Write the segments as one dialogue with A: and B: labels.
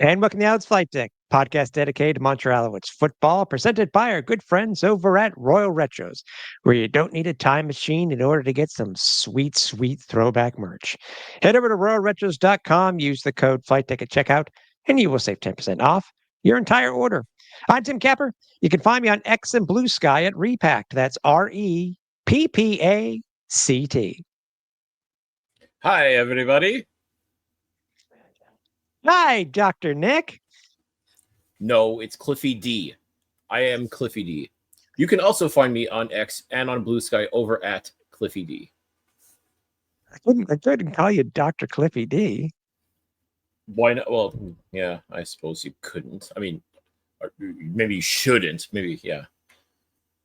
A: And welcome to the Alouettes Flight Deck, podcast dedicated to Montreal Alouettes football, presented by our good friends over at Royal Retros, where you don't need a time machine in order to get some sweet, sweet throwback merch. Head over to royalretros.com, use the code FlightDeck at checkout, and you will save 10% off your entire order. I'm Tim Capper. You can find me on X and Blue Sky at Repact. That's REPPACT.
B: Hi, everybody.
A: Hi, Dr. Nick.
B: No, it's Cliffy D. I am Cliffy D. You can also find me on X and on Blue Sky over at Cliffy D.
A: I couldn't call you Dr. Cliffy D.
B: Why not? Well, yeah, I suppose you couldn't. I mean, maybe you shouldn't. Maybe, yeah.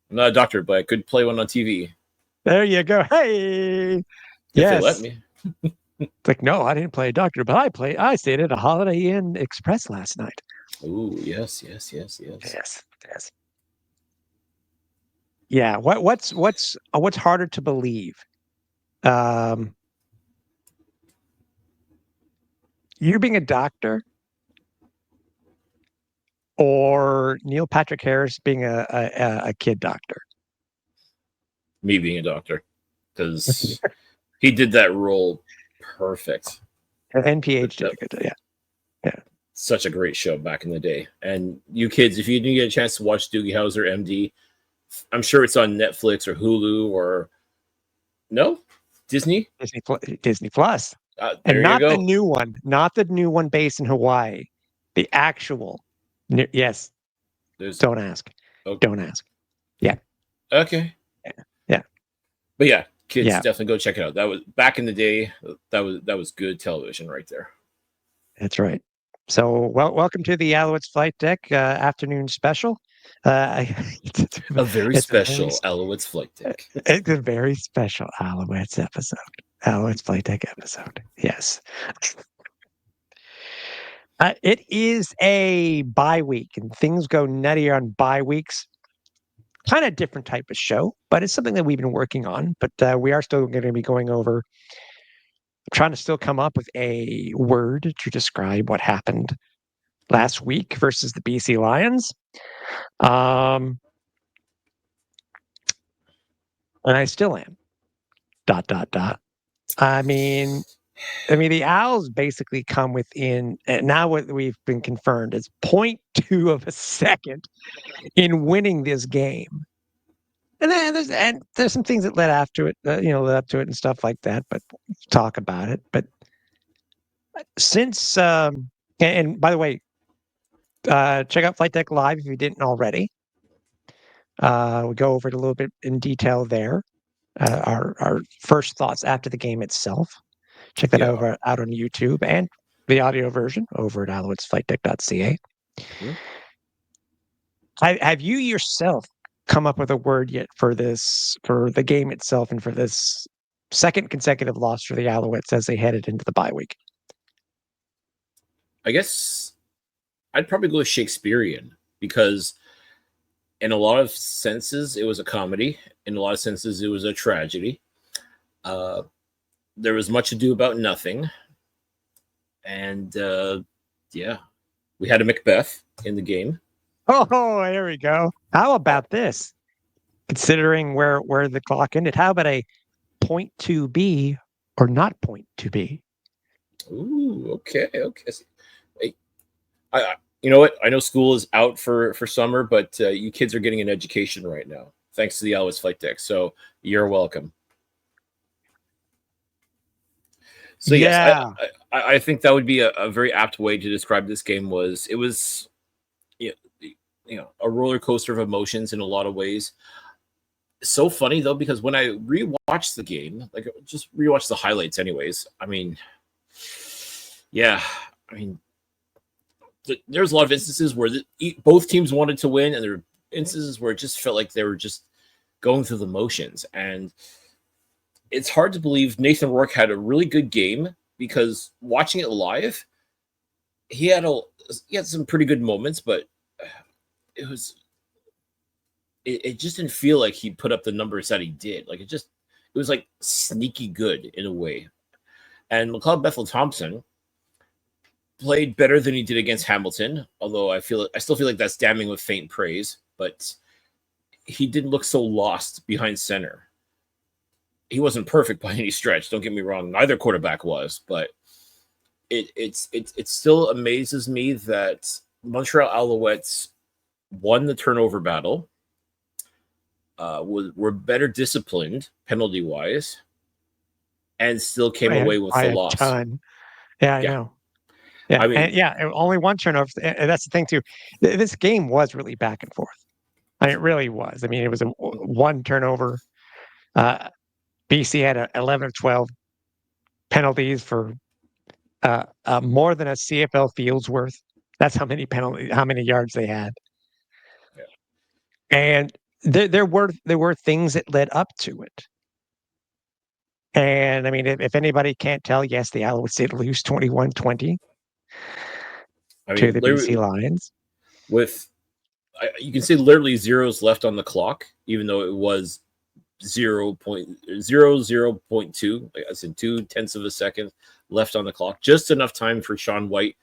B: I'm not a doctor, but I could play one on TV.
A: There you go. Hey.
B: If they let me.
A: It's like, no, I didn't play a doctor, but I stayed at a Holiday Inn Express last night.
B: Oh, yes.
A: Yeah. What's harder to believe? You being a doctor or Neil Patrick Harris being a kid doctor?
B: Me being a doctor, because he did that role perfect.
A: NPH did a good job. Yeah.
B: Such a great show back in the day. And you kids, if you didn't get a chance to watch Doogie Howser, MD, I'm sure it's on Netflix or Hulu or Disney
A: Plus.
B: And
A: not the new one based in Hawaii. The actual. Yes. Don't ask. Okay. Don't ask. Yeah.
B: Okay.
A: Yeah.
B: But yeah, kids, definitely go check it out. That was back in the day. That was good television right there.
A: That's right. So, welcome to the Alouettes Flight Deck afternoon special.
B: A very special Alouettes Flight Deck.
A: It's a very special Alouettes episode. Alouettes Flight Deck episode. Yes. It is a bye week, and things go nutty on bye weeks. Kind of different type of show, but it's something that we've been working on. But we are still going to be going over, trying to still come up with a word to describe what happened last week versus the BC Lions. And I still am. ... I mean, the Owls basically come within, now what we've been confirmed is 0.2 of a second in winning this game. And then there's some things that led after it, led up to it and stuff like that, but we'll talk about it. But since, and by the way, check out Flight Deck Live if you didn't already. We go over it a little bit in detail there. Our first thoughts after the game itself. Check that out on YouTube and the audio version over at alouettesflightdeck.ca. Mm-hmm. Have you yourself come up with a word yet for the game itself and for this second consecutive loss for the Alouettes as they headed into the bye week?
B: I guess I'd probably go with Shakespearean, because in a lot of senses, it was a comedy. In a lot of senses, it was a tragedy. There was much ado about nothing. And, we had a Macbeth in the game.
A: Oh, there we go. How about this? Considering where the clock ended, how about a 0.2B or not 0.2B?
B: Ooh, okay. You know what? I know school is out for summer, but you kids are getting an education right now, thanks to the Alouettes Flight Deck. So you're welcome. So yes, I think that would be a very apt way to describe this game. It was a roller coaster of emotions in a lot of ways. So funny though, because when I rewatched the game, like just rewatched the highlights anyways, there's a lot of instances where both teams wanted to win, and there were instances where it just felt like they were just going through the motions. And it's hard to believe Nathan Rourke had a really good game, because watching it live, he had some pretty good moments, but it just didn't feel like he put up the numbers that he did. Like it was like sneaky good in a way. And McLeod Bethel Thompson, played better than he did against Hamilton, although I still feel like that's damning with faint praise, but he didn't look so lost behind center. He wasn't perfect by any stretch, don't get me wrong, neither quarterback was, but it still amazes me that Montreal Alouettes won the turnover battle, were better disciplined penalty wise, and still came away with the
A: a
B: loss.
A: ton. Yeah, I
B: Yeah.
A: know. Yeah,
B: I mean,
A: only one turnover. And that's the thing too. This game was really back and forth. I mean, it really was. I mean, it was one turnover. BC had 11 or 12 penalties for more than a CFL field's worth. That's how many yards they had.
B: yeah.
A: And there were things that led up to it. And I mean, if anybody can't tell, yes, the Alouettes did lose 21-20 to the BC Lions.
B: You can say literally zeros left on the clock, even though it was 0.00.2, like I said, 0.2 of a second left on the clock. Just enough time for Sean White,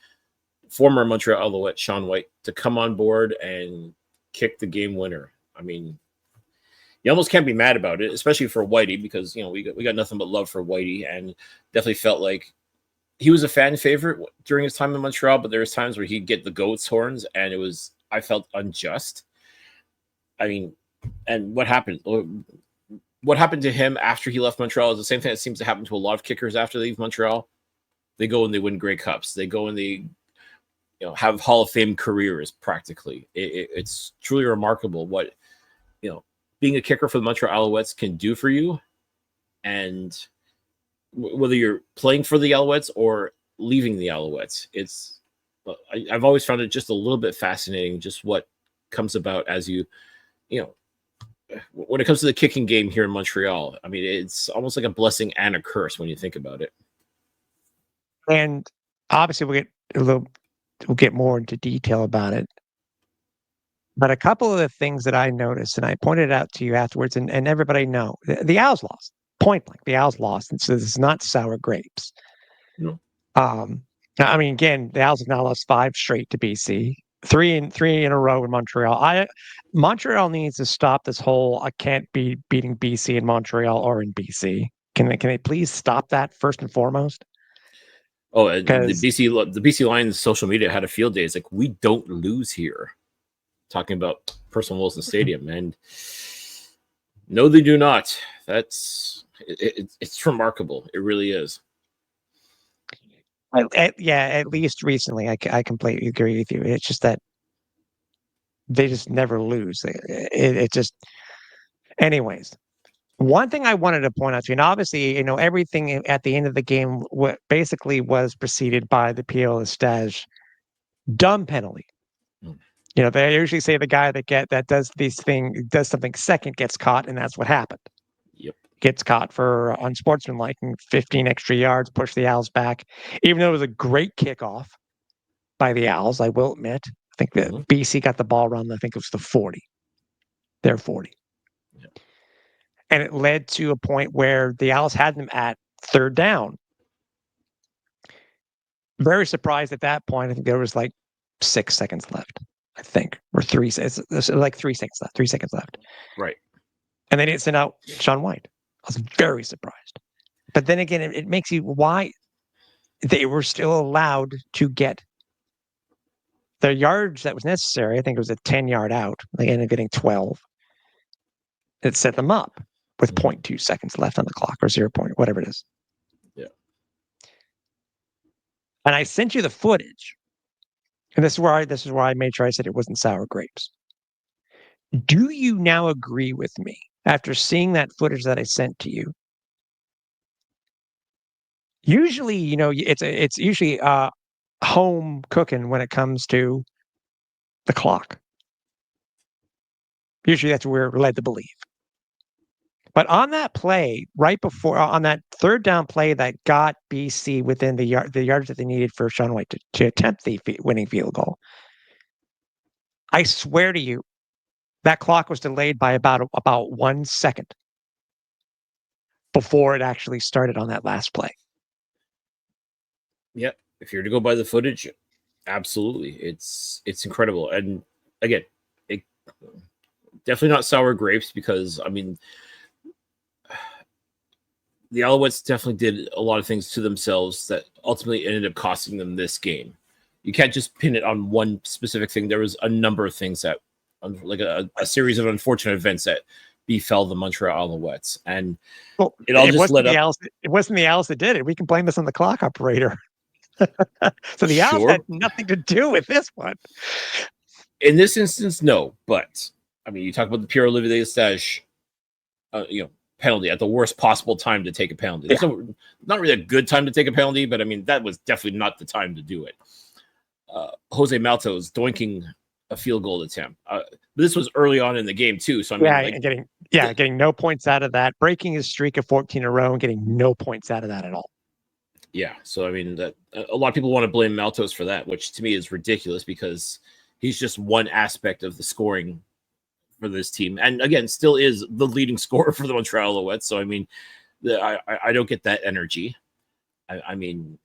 B: former Montreal Alouette Sean White, to come on board and kick the game winner. I mean, you almost can't be mad about it, especially for Whitey, because we got nothing but love for Whitey, and definitely felt like he was a fan favorite during his time in Montreal. But there was times where he'd get the goat's horns, and I felt unjust. I mean, and what happened? What happened to him after he left Montreal is the same thing that seems to happen to a lot of kickers after they leave Montreal. They go and they win Grey Cups. They go and they have Hall of Fame careers practically. It's truly remarkable what being a kicker for the Montreal Alouettes can do for you. And whether you're playing for the Alouettes or leaving the Alouettes, I've always found it just a little bit fascinating, just what comes about as when it comes to the kicking game here in Montreal. I mean, it's almost like a blessing and a curse when you think about it.
A: And obviously we'll get more into detail about it. But a couple of the things that I noticed, and I pointed out to you afterwards, and everybody know, the Owls lost. Point blank, the Owls lost. And so this is not sour grapes.
B: No.
A: I mean, again, the Owls have now lost 5 straight to BC, three in a row in Montreal. Montreal needs to stop this whole I can't be beating BC in Montreal or in BC. Can they please stop that first and foremost?
B: Oh, the BC Lions social media had a field day. It's like, we don't lose here. Talking about Personal Wilson Stadium, and no, they do not. It's remarkable. It really is.
A: At least recently, I completely agree with you. It's just that they just never lose. It just, anyways. One thing I wanted to point out to you, and obviously, everything at the end of the game basically was preceded by the Pierre Lestage dumb penalty. They usually say the guy that does something second gets caught, and that's what happened.
B: Yep.
A: Gets caught for unsportsmanlike and 15 extra yards, push the Owls back. Even though it was a great kickoff by the Owls, I will admit. I think that BC got the ball run, I think it was the 40. They're 40. Yep. And it led to a point where the Owls had them at third down. Very surprised at that point. I think there was like 6 seconds left. I think, or 3 seconds. There's like 3 seconds left. 3 seconds left.
B: Right.
A: And they didn't send out Sean White. I was very surprised. But then again, it makes you why they were still allowed to get the yards that was necessary. I think it was a 10-yard out. They ended up getting 12. It set them up with 0.2 seconds left on the clock, or 0. Whatever it is.
B: Yeah.
A: And I sent you the footage. And this is where I made sure I said it wasn't sour grapes. Do you now agree with me after seeing that footage that I sent to you? Usually, it's usually home cooking when it comes to the clock. Usually that's what we're led to believe. But on that play, right before, on that third down play that got BC within the yards that they needed for Sean White to attempt the winning field goal, I swear to you, that clock was delayed by about 1 second before it actually started on that last play.
B: Yep. if you're to go by the footage, absolutely, it's incredible. And again, it definitely not sour grapes, because I mean, the Alouettes definitely did a lot of things to themselves that ultimately ended up costing them this game. You can't just pin it on one specific thing. There was a number of things that, like a series of unfortunate events that befell the Montreal Alouettes, and
A: Well,
B: it all
A: it
B: just
A: wasn't
B: led
A: the
B: up.
A: Owls. It wasn't the Owls that did it. We can blame this on the clock operator. So the Owls had
B: Sure,
A: nothing to do with this one.
B: in this instance, no, but I mean, you talk about the Pierre Olivier Stage, penalty at the worst possible time to take a penalty. There's not really a good time to take a penalty, but I mean, that was definitely not the time to do it. Jose Malto's doinking a field goal attempt. But this was early on in the game too, so I mean,
A: getting no points out of that, breaking his streak of 14 in a row and getting no points out of that at all.
B: Yeah, so I mean, that a lot of people want to blame Maltos for that, which to me is ridiculous, because he's just one aspect of the scoring for this team, and again, still is the leading scorer for the Montreal Alouettes. So I mean, I don't get that energy. I mean,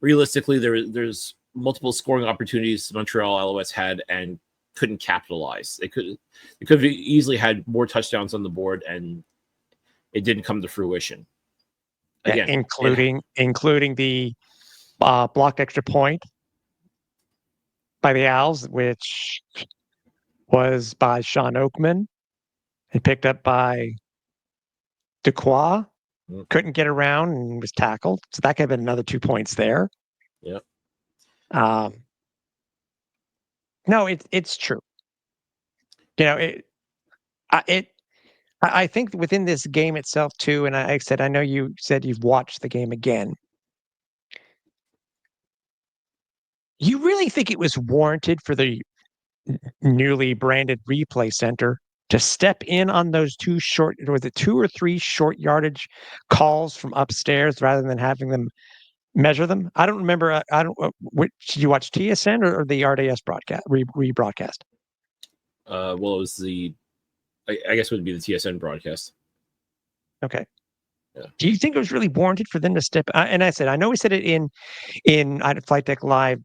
B: realistically, there's multiple scoring opportunities the Montreal Alouettes had and couldn't capitalize. They could have easily had more touchdowns on the board, and it didn't come to fruition. Again,
A: including the blocked extra point by the Owls, which was by Sean Oakman and picked up by Dequoy. Couldn't get around and was tackled. So that could have been another 2 points there.
B: Yeah.
A: No, it's true. You know, I think within this game itself too, and I said, I know you said you've watched the game again. You really think it was warranted for the newly branded replay center to step in on those two or three short yardage calls from upstairs rather than having them measure them? I don't remember. I don't. Which did you watch, TSN or the RDS broadcast rebroadcast?
B: Well, it was I guess it would be the TSN broadcast.
A: Okay.
B: Yeah.
A: Do you think it was really warranted for them to step? And I said, I know we said it in Flightdeck Live.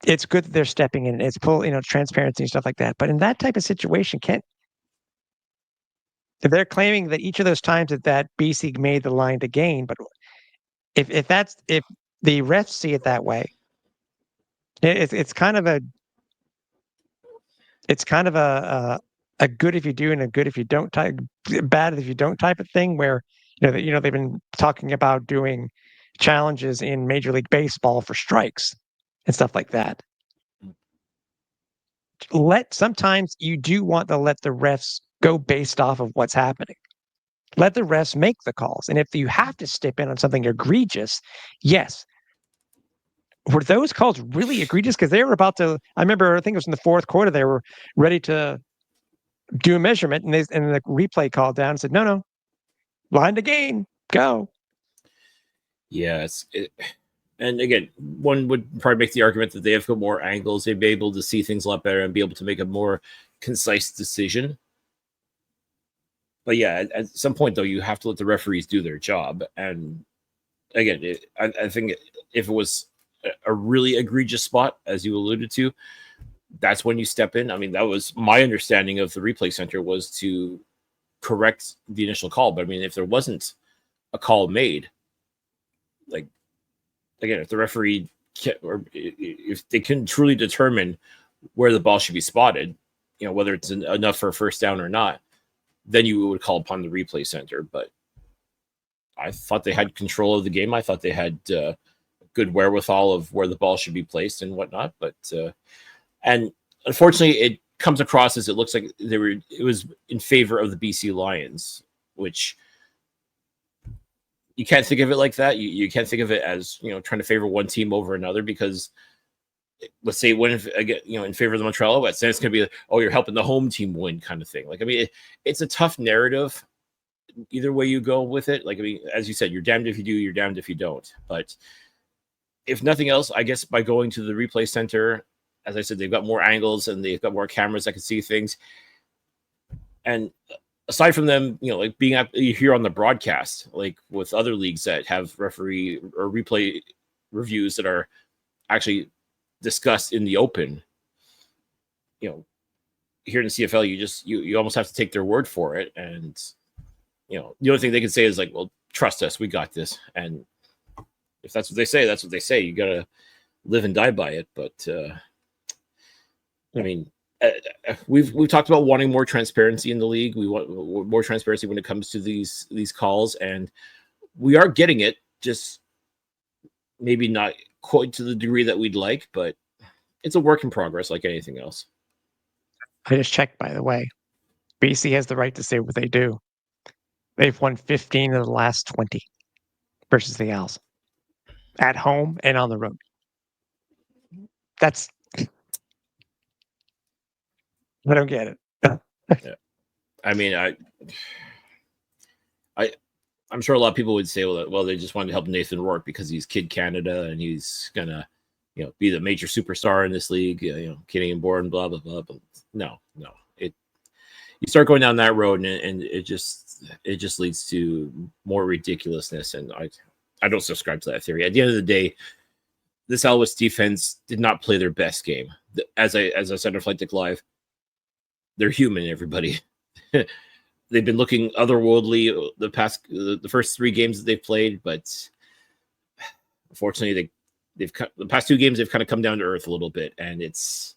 A: It's good that they're stepping in. It's transparency and stuff like that. But in that type of situation, they're claiming that each of those times that BC made the line to gain, but if the refs see it that way, it's kind of a good if you do and a good if you don't type, bad if you don't type of thing, where they've been talking about doing challenges in Major League Baseball for strikes and stuff like that. Sometimes you do want to let the refs go based off of what's happening. Let the refs make the calls. And if you have to step in on something egregious, yes. Were those calls really egregious? Because they were about to, I remember, I think it was in the fourth quarter, they were ready to do a measurement, and the replay called down and said, no, line to gain, go.
B: Yeah, and again, one would probably make the argument that they have got more angles. They'd be able to see things a lot better and be able to make a more concise decision. But yeah, at some point, though, you have to let the referees do their job. And again, I think if it was a really egregious spot, as you alluded to, that's when you step in. I mean, that was my understanding of the replay center, was to correct the initial call. But I mean, if there wasn't a call made, like, again, if the referee or if they can truly determine where the ball should be spotted, whether it's enough for a first down or not, then you would call upon the replay center. But I thought they had control of the game. I thought they had good wherewithal of where the ball should be placed and whatnot. But and unfortunately, it comes across as it looks like it was in favor of the BC Lions, which you can't think of it like that. You can't think of it as trying to favor one team over another, because let's say when again in favor of the Montreal Alouettes, then it's going to be like, oh, you're helping the home team win kind of thing. Like, I mean, it's a tough narrative either way you go with it. Like, I mean, as you said, you're damned if you do, you're damned if you don't. But if nothing else, I guess by going to the replay center, as I said, they've got more angles and they've got more cameras that can see things. And aside from them, like being here on the broadcast, like with other leagues that have referee or replay reviews that are actually discussed in the open. You know, here in the CFL, you almost have to take their word for it. And the only thing they can say is like, well, trust us, we got this. And if that's what they say, that's what they say. You gotta live and die by it. But I mean, we've talked about wanting more transparency in the league. We want more transparency when it comes to these calls, and we are getting it. Just maybe not quite to the degree that we'd like, but it's a work in progress, like anything else.
A: I just checked, by the way. BC has the right to say what they do. They've won 15 of the last 20 versus the Owls at home and on the road. That's I don't get it.
B: Yeah. I mean, I'm sure a lot of people would say, well, they just wanted to help Nathan Rourke because he's Kid Canada and he's gonna, be the major superstar in this league. Canadian born, blah blah blah. But no, you start going down that road and it just leads to more ridiculousness. And I don't subscribe to that theory. At the end of the day, this Alouettes defense did not play their best game. As I said on Flightdeck Live, they're human, everybody. They've been looking otherworldly the first 3 games that they've played, but unfortunately the past 2 games they've kind of come down to earth a little bit, and it's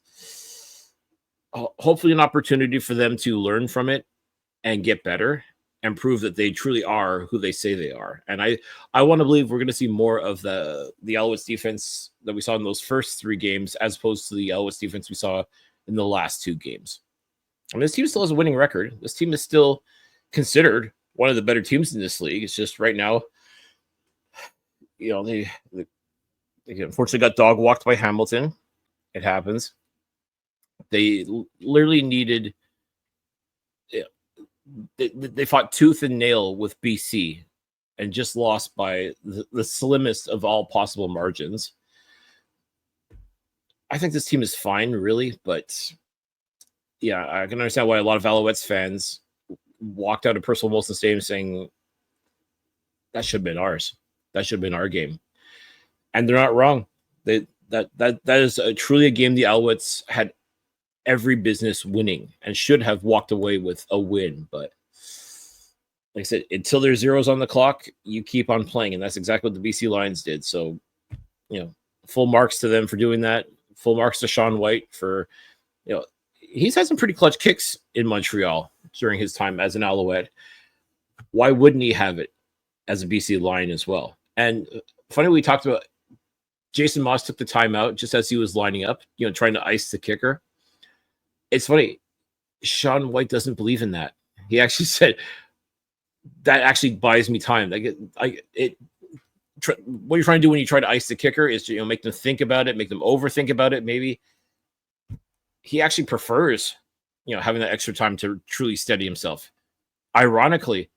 B: hopefully an opportunity for them to learn from it and get better and prove that they truly are who they say they are. And I want to believe we're going to see more of the Alouettes defense that we saw in those first 3 games as opposed to the Alouettes defense we saw in the last 2 games. And this team still has a winning record. This team is still considered one of the better teams in this league. It's just right now, they unfortunately got dog walked by Hamilton. It happens. They literally needed. They fought tooth and nail with BC and just lost by the slimmest of all possible margins. I think this team is fine, really, but yeah, I can understand why a lot of Alouettes fans walked out of Percival Molson Stadium saying that should have been ours. That should have been our game, and they're not wrong. That is truly a game the Alouettes had every business winning and should have walked away with a win. But like I said, until there's zeros on the clock, you keep on playing, and that's exactly what the BC Lions did. So, full marks to them for doing that. Full marks to Sean White for, he's had some pretty clutch kicks in Montreal during his time as an Alouette. Why wouldn't he have it as a BC Lion as well? And funny, we talked about Jason Moss took the timeout just as he was lining up, trying to ice the kicker. It's funny. Sean White doesn't believe in that. He actually said that actually buys me time. What you're trying to do when you try to ice the kicker is to make them think about it, make them overthink about it. Maybe he actually prefers having that extra time to truly steady himself. Ironically,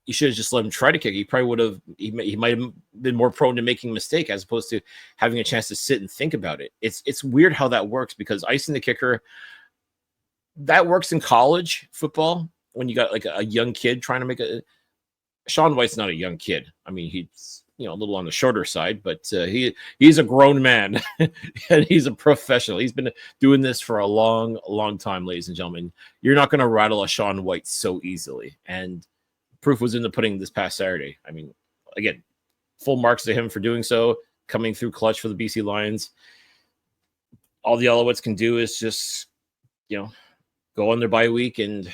B: you should have just let him try to kick. He probably would have. He might have been more prone to making a mistake as opposed to having a chance to sit and think about it. It's weird how that works because icing the kicker, that works in college football when you got like a young kid trying to make a. Sean White's not a young kid. I mean, he's a little on the shorter side, but he's a grown man and he's a professional. He's been doing this for a long, long time, ladies and gentlemen. You're not going to rattle a Sean White so easily. And proof was in the pudding this past Saturday. I mean, again, full marks to him for doing so, coming through clutch for the BC Lions. All the Alouettes can do is just, go on their bye week, and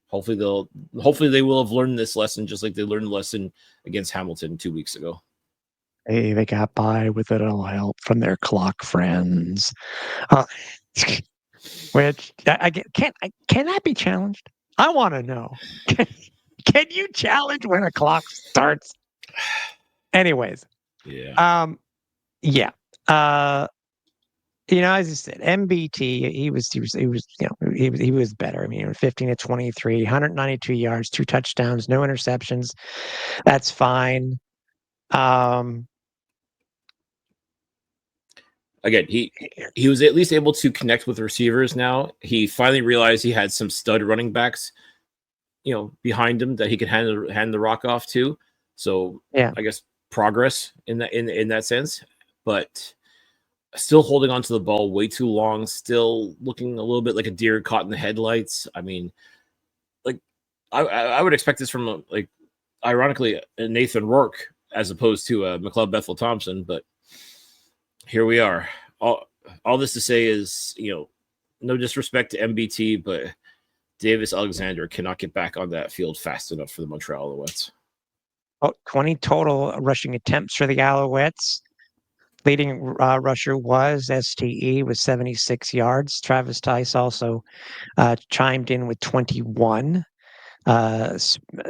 B: hopefully they will have learned this lesson just like they learned the lesson against Hamilton 2 weeks ago.
A: Hey, they got by with a little help from their clock friends. Which can that be challenged? I want to know. Can you challenge when a clock starts? Anyways.
B: Yeah.
A: Yeah. As you said, MBT, he was better. I mean, 15 to 23, 192 yards, 2 touchdowns, no interceptions. That's fine.
B: Again, he was at least able to connect with receivers now. He finally realized he had some stud running backs, behind him that he could hand the rock off to. So yeah, I guess progress in that sense. But still holding onto the ball way too long, still looking a little bit like a deer caught in the headlights. I mean, like I would expect this from like ironically Nathan Rourke as opposed to McLeod Bethel Thompson, but here we are. All this to say is, no disrespect to MBT, but Davis Alexander cannot get back on that field fast enough for the Montreal Alouettes.
A: 20 total rushing attempts for the Alouettes. Leading rusher was STE with 76 yards. Travis Tice also chimed in with 21.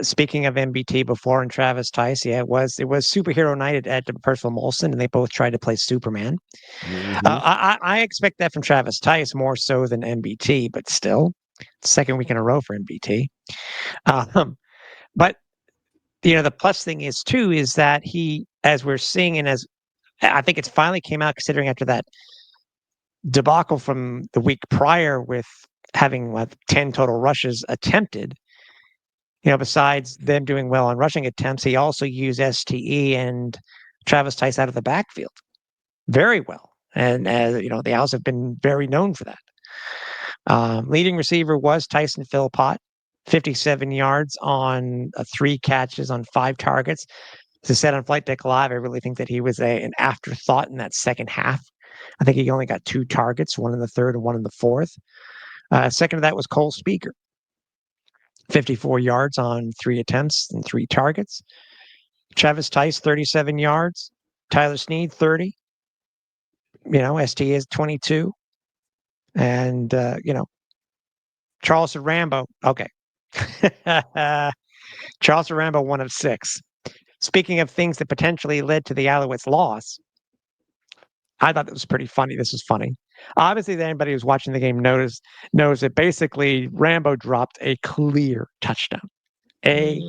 A: Speaking of MBT before and Travis Tice, yeah, it was superhero night at Percival Molson, and they both tried to play Superman.
B: Mm-hmm.
A: I expect that from Travis Tice more so than MBT, but still, second week in a row for MBT. But the plus thing is too is that he, as we're seeing, and as I think it's finally came out, considering after that debacle from the week prior with having 10 total rushes attempted. Besides them doing well on rushing attempts, he also used STE and Travis Tice out of the backfield very well. And, the Owls have been very known for that. Leading receiver was Tyson Philpott, 57 yards on 3 catches on 5 targets. As I said on Flightdeck Live, I really think that he was an afterthought in that second half. I think he only got 2 targets, one in the third and one in the fourth. Second to that was Cole Speaker, 54 yards on 3 attempts and 3 targets. Travis Tice, 37 yards. Tyler Snead, 30. ST is 22. And, Charleston Rambo. Okay. Charleston Rambo, 1 of 6. Speaking of things that potentially led to the Alouettes' loss, I thought that was pretty funny. This was funny. Obviously, anybody who's watching the game knows that basically Rambo dropped a clear touchdown. And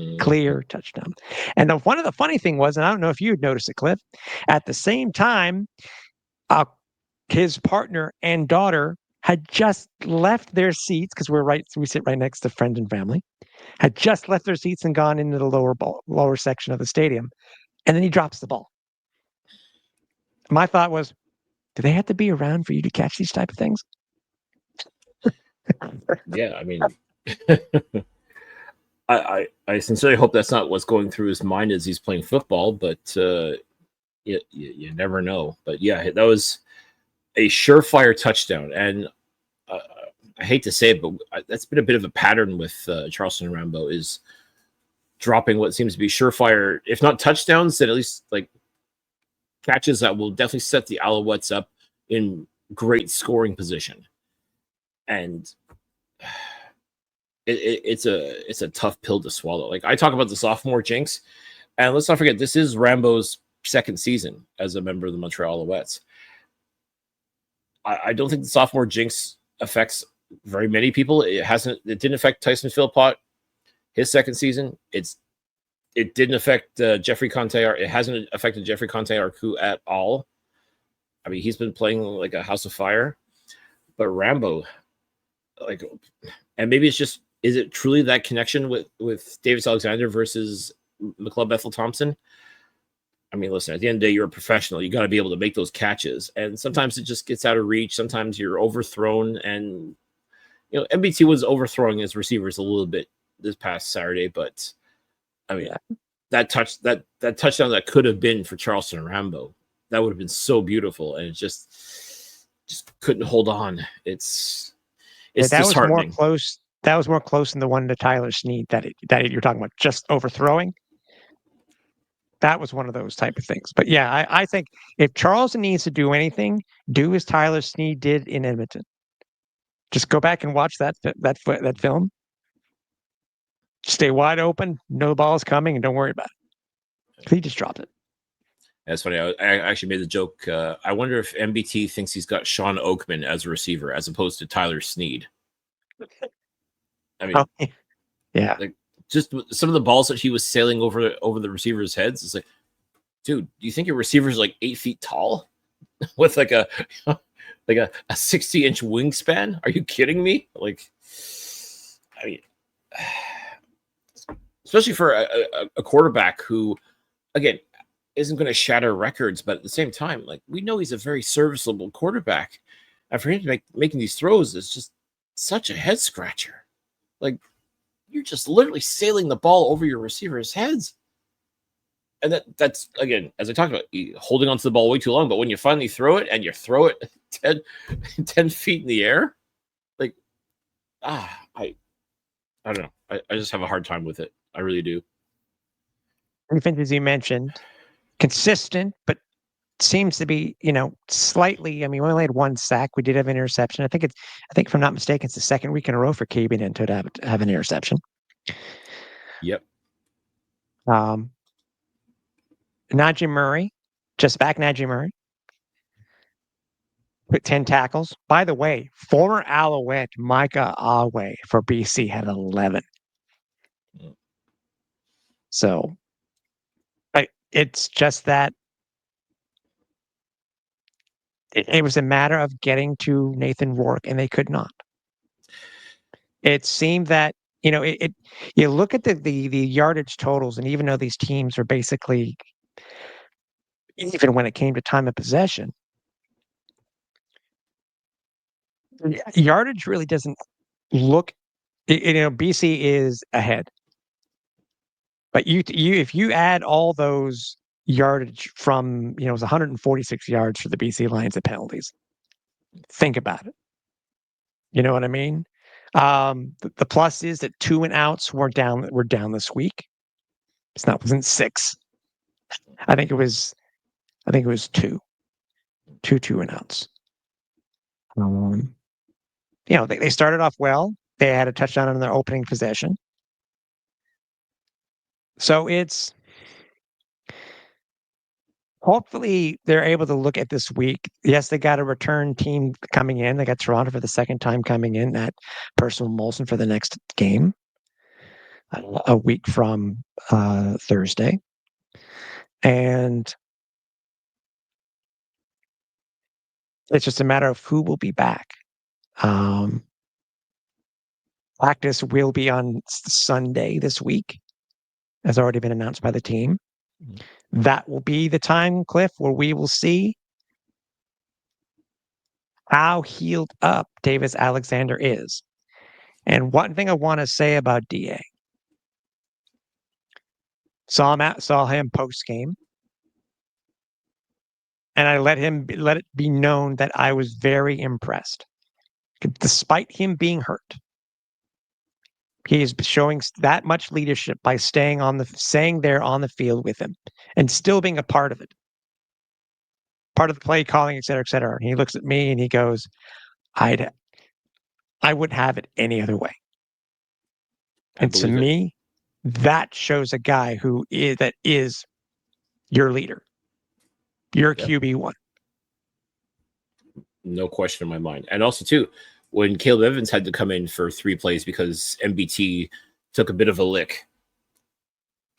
A: one of the funny thing was, and I don't know if you had noticed it, Cliff, at the same time, his partner and daughter had just left their seats because we sit right next to friends and family, had just left their seats and gone into the lower section of the stadium. And then he drops the ball. My thought was, do they have to be around for you to catch these type of things?
B: Yeah, I mean, I sincerely hope that's not what's going through his mind as he's playing football, but you never know. But yeah, that was a surefire touchdown, and I hate to say it, but that's been a bit of a pattern with Charleston Rambo, is dropping what seems to be surefire, if not touchdowns, then at least like catches that will definitely set the Alouettes up in great scoring position. And it's a tough pill to swallow. Like, I talk about the sophomore jinx, and let's not forget, this is Rambo's second season as a member of the Montreal Alouettes. I don't think the sophomore jinx affects very many people. It didn't affect Tyson Philpott his second season. It didn't affect Jeffrey Conte. It hasn't affected Jeffrey Conte Arcu at all. I mean, he's been playing like a house of fire. But Rambo, like, and maybe it's just, is it truly that connection with Davis Alexander versus McLeod Bethel Thompson? I mean, listen, at the end of the day, you're a professional. You got to be able to make those catches. And sometimes it just gets out of reach. Sometimes you're overthrown. And, MBT was overthrowing his receivers a little bit this past Saturday. But, I mean, that touchdown that could have been for Charleston Rambo, that would have been so beautiful. And it just couldn't hold on. It's disheartening.
A: Was more close. That was more close than the one to Tyler Snead that you're talking about, just overthrowing. That was one of those type of things. But yeah, I think if Charleston needs to do anything, do as Tyler Snead did in Edmonton. Just go back and watch that film. Stay wide open, know the ball's coming, and don't worry about it. He just dropped it.
B: That's funny. I actually made the joke. I wonder if MBT thinks he's got Sean Oakman as a receiver as opposed to Tyler Snead. I mean,
A: yeah.
B: Like, just some of the balls that he was sailing over the receivers' heads. It's like, dude, do you think your receiver's like 8 feet tall with like a 60-inch wingspan? Are you kidding me? Like, I mean, especially for a quarterback who, again, isn't going to shatter records, but at the same time, like, we know he's a very serviceable quarterback, and for him to making these throws is just such a head scratcher. Like, you're just literally sailing the ball over your receivers' heads. And that's again, as I talked about, holding onto the ball way too long. But when you finally throw it and you throw it 10 feet in the air, like, I don't know. I just have a hard time with it. I really do.
A: Defense, as you mentioned, consistent, but seems to be, slightly. I mean, we only had one sack. We did have an interception. I think if I'm not mistaken, it's the second week in a row for Cabin to have an interception.
B: Yep.
A: Najee Murray, just back Najee Murray, with 10 tackles. By the way, former Alouette Micah Awe for BC had 11. So it's just that it was a matter of getting to Nathan Rourke, and they could not. It seemed that, you look at the yardage totals, and even though these teams are basically, even when it came to time of possession, yardage really doesn't look, BC is ahead. But if you add all those yardage from, it was 146 yards for the BC Lions of penalties. Think about it. You know what I mean? The plus is that 2 and outs were down this week. Wasn't 6. I think it was 2 and outs. They started off well. They had a touchdown on their opening possession. So it's hopefully they're able to look at this week. Yes, they got a return team coming in. They got Toronto for the second time coming in at Percival Molson for the next game, a week from Thursday. And it's just a matter of who will be back. Practice will be on Sunday this week, has already been announced by the team. Mm-hmm. That will be the time, Cliff, where we will see how healed up Davis Alexander is. And one thing I want to say about DA, saw him post game, and I let it be known that I was very impressed, despite him being hurt. He is showing that much leadership by staying there on the field with him and still being a part of it, part of the play calling, et cetera, et cetera. And he looks at me and he goes, I wouldn't have it any other way. And to me, that shows a guy that is your leader, your QB1.
B: No question in my mind. And also, too, when Caleb Evans had to come in for 3 plays because MBT took a bit of a lick,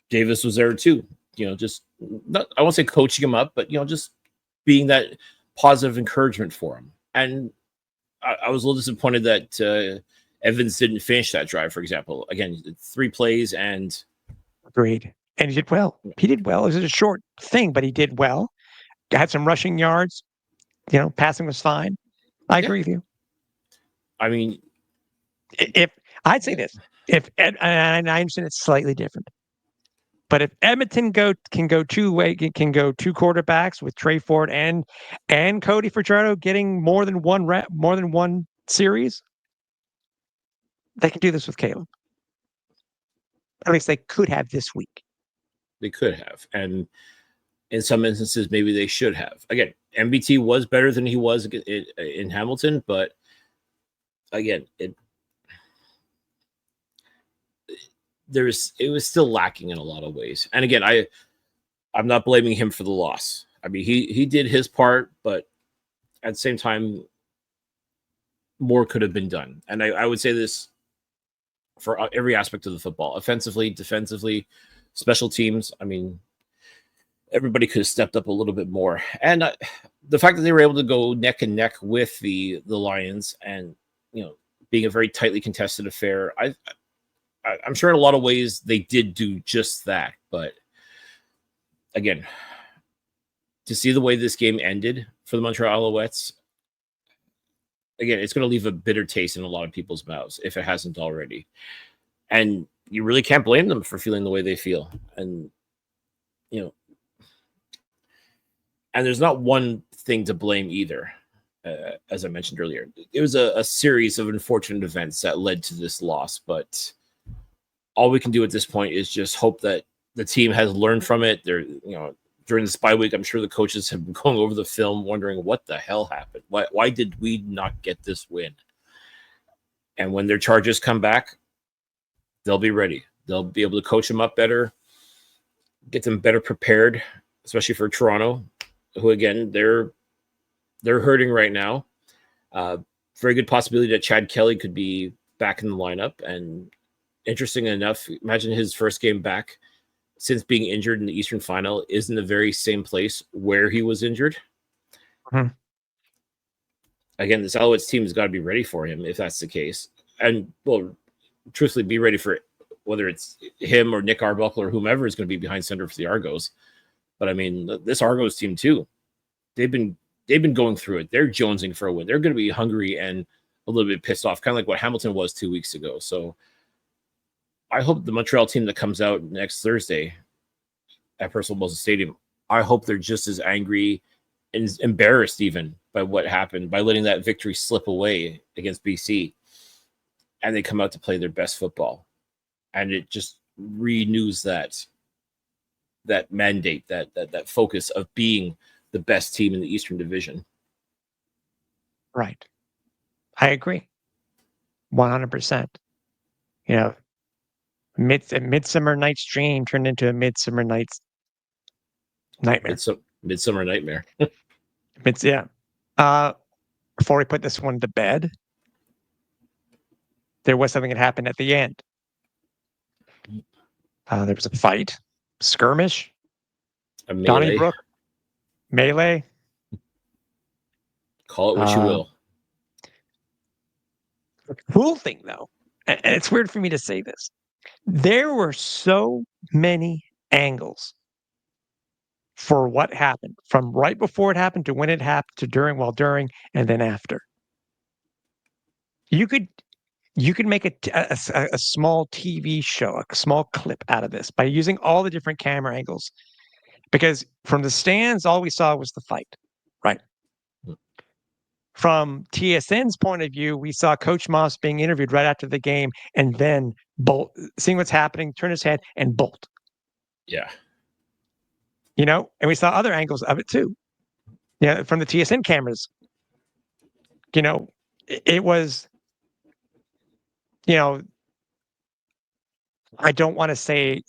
B: Davis was there too. Just not, I won't say coaching him up, but just being that positive encouragement for him. And I was a little disappointed that Evans didn't finish that drive, for example. Again, 3 plays and
A: agreed. And he did well. It was a short thing, but he did well. Had some rushing yards. Passing was fine. I agree with you.
B: I mean,
A: if I'd say this, and I understand it's slightly different, but if Edmonton can go 2 quarterbacks with Trey Ford and Cody Fajardo getting more than one series, they can do this with Caleb. At least they could have this week.
B: They could have, and in some instances, maybe they should have. Again, MBT was better than he was in Hamilton, but again, it was still lacking in a lot of ways. And again, I'm not blaming him for the loss. I mean, he did his part, but at the same time, more could have been done. And I would say this for every aspect of the football: offensively, defensively, special teams. I mean, everybody could have stepped up a little bit more. And the fact that they were able to go neck and neck with the Lions, and being a very tightly contested affair, I'm sure in a lot of ways they did do just that. But again, to see the way this game ended for the Montreal Alouettes, again, it's going to leave a bitter taste in a lot of people's mouths if it hasn't already. And you really can't blame them for feeling the way they feel. And, and there's not one thing to blame either. As I mentioned earlier, it was a series of unfortunate events that led to this loss. But all we can do at this point is just hope that the team has learned from it. During this bye week, I'm sure the coaches have been going over the film, wondering what the hell happened. Why did we not get this win? And when their charges come back, they'll be ready. They'll be able to coach them up better, get them better prepared, especially for Toronto, who again they're hurting right now. Very good possibility that Chad Kelly could be back in the lineup. And interesting enough, imagine his first game back since being injured in the Eastern Final is in the very same place where he was injured.
A: Mm-hmm.
B: Again, this Alouettes team has got to be ready for him if that's the case. And, well, truthfully, be ready for it, whether it's him or Nick Arbuckle or whomever is going to be behind center for the Argos. But, I mean, this Argos team, too, they've been going through it. They're jonesing for a win. They're going to be hungry and a little bit pissed off, kind of like what Hamilton was 2 weeks ago. So I hope the Montreal team that comes out next Thursday at Percival Moses Stadium, I hope they're just as angry and embarrassed even by what happened, by letting that victory slip away against BC. And they come out to play their best football. And it just renews that mandate, that focus of being the best team in the Eastern Division.
A: Right. I agree. 100%. Midsummer Night's Dream turned into a Midsummer Night's Nightmare.
B: It's a Midsummer Nightmare.
A: Before we put this one to bed, there was something that happened at the end. There was a fight, skirmish,
B: A melee.
A: Donnybrook, melee.
B: Call it what you will.
A: The cool thing, though, and it's weird for me to say this, there were so many angles for what happened, from right before it happened to when it happened to during, and then after. You could make a small TV show, a small clip out of this by using all the different camera angles, because from the stands, all we saw was the fight, right? From TSN's point of view, we saw Coach Moss being interviewed right after the game, and then bolt, seeing what's happening, turn his head and bolt.
B: Yeah.
A: And we saw other angles of it too. From the TSN cameras. It was, I don't want to say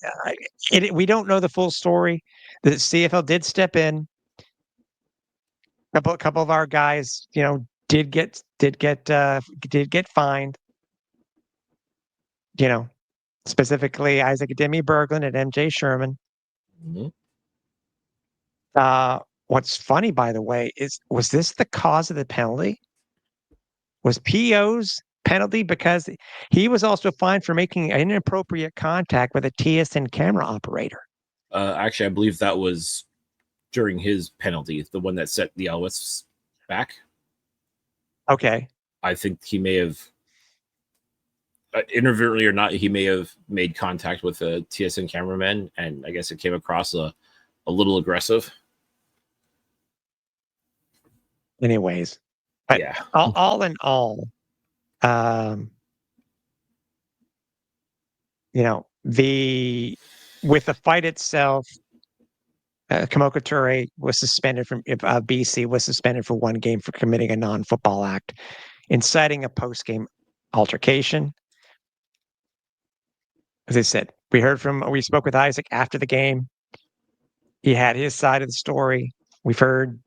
A: we don't know the full story. The CFL did step in. A couple of our guys, did get fined. Specifically Isaac Demi Berglund and MJ Sherman.
B: Mm-hmm.
A: What's funny, by the way, was this the cause of the penalty? Was PO's penalty because he was also fined for making an inappropriate contact with a TSN camera operator?
B: Actually, I believe that was during his penalty, the one that set the Alouettes back.
A: Okay.
B: I think he may have, inadvertently or not, he may have made contact with a TSN cameraman, and I guess it came across a little aggressive.
A: Anyways, but
B: yeah.
A: all in all, with the fight itself, Kamoka Ture was suspended from BC was suspended for 1 game for committing a non-football act, inciting a post-game altercation. As I said, we spoke with Isaac after the game. He had his side of the story. We've heard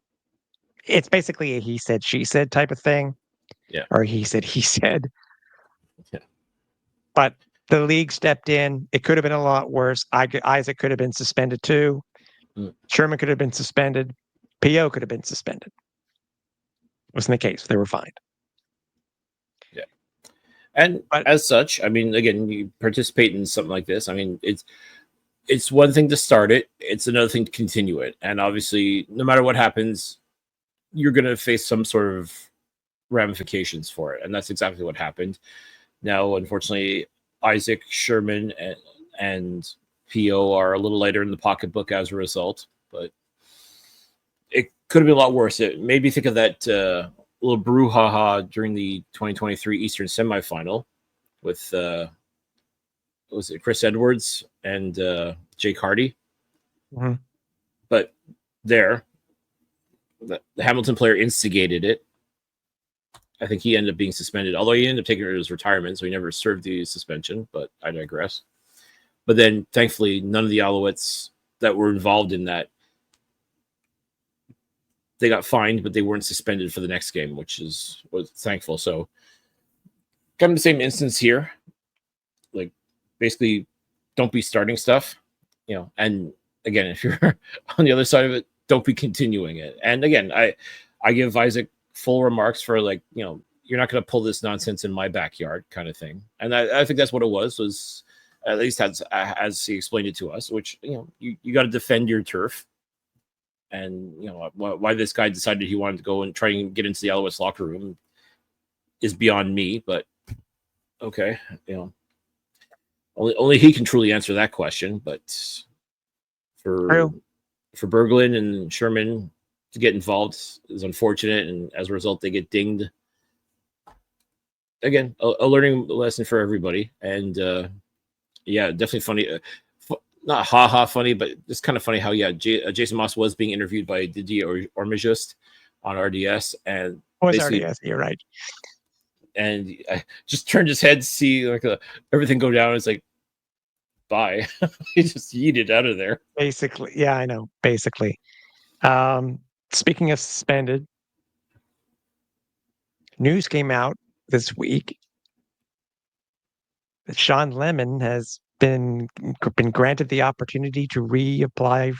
A: it's basically a he said, she said type of thing.
B: Yeah.
A: Or he said.
B: Yeah.
A: But the league stepped in. It could have been a lot worse. Isaac could have been suspended too. Sherman could have been suspended. PO could have been suspended. Wasn't the case. They were fined.
B: Yeah. And as such, I mean, again, you participate in something like this. I mean, it's one thing to start it, it's another thing to continue it. And obviously, no matter what happens, you're going to face some sort of ramifications for it. And that's exactly what happened. Now, unfortunately, Isaac, Sherman, and PO are a little later in the pocketbook as a result, but it could have been a lot worse. It made me think of that little brouhaha during the 2023 Eastern semifinal with was it Chris Edwards and Jake Hardy?
A: Mm-hmm.
B: But there, the Hamilton player instigated it. I think he ended up being suspended, although he ended up taking his retirement, so he never served the suspension, but I digress. But then, thankfully, none of the Alouettes that were involved in that, they got fined, but they weren't suspended for the next game, which was thankful. So, kind of the same instance here. Like, basically, don't be starting stuff, and again, if you're on the other side of it, don't be continuing it. And again, I give Isaac full remarks for you're not going to pull this nonsense in my backyard kind of thing. And I think that's what it was at least as he explained it to us, which, you got to defend your turf. And, why this guy decided he wanted to go and try and get into the Alouettes locker room is beyond me, but okay. Only he can truly answer that question, but for Berglund and Sherman to get involved is unfortunate, and as a result, they get dinged. Again, a learning lesson for everybody, and yeah, definitely funny. Not funny, but just kind of funny how Jason Moss was being interviewed by Didier Ormejust on RDS, and
A: RDS, you're right.
B: And I just turned his head to see everything go down. It's like, bye. He just yeeted out of there.
A: Basically, yeah, I know. Basically, speaking of suspended, news came out this week that Sean Lemon has been granted the opportunity to reapply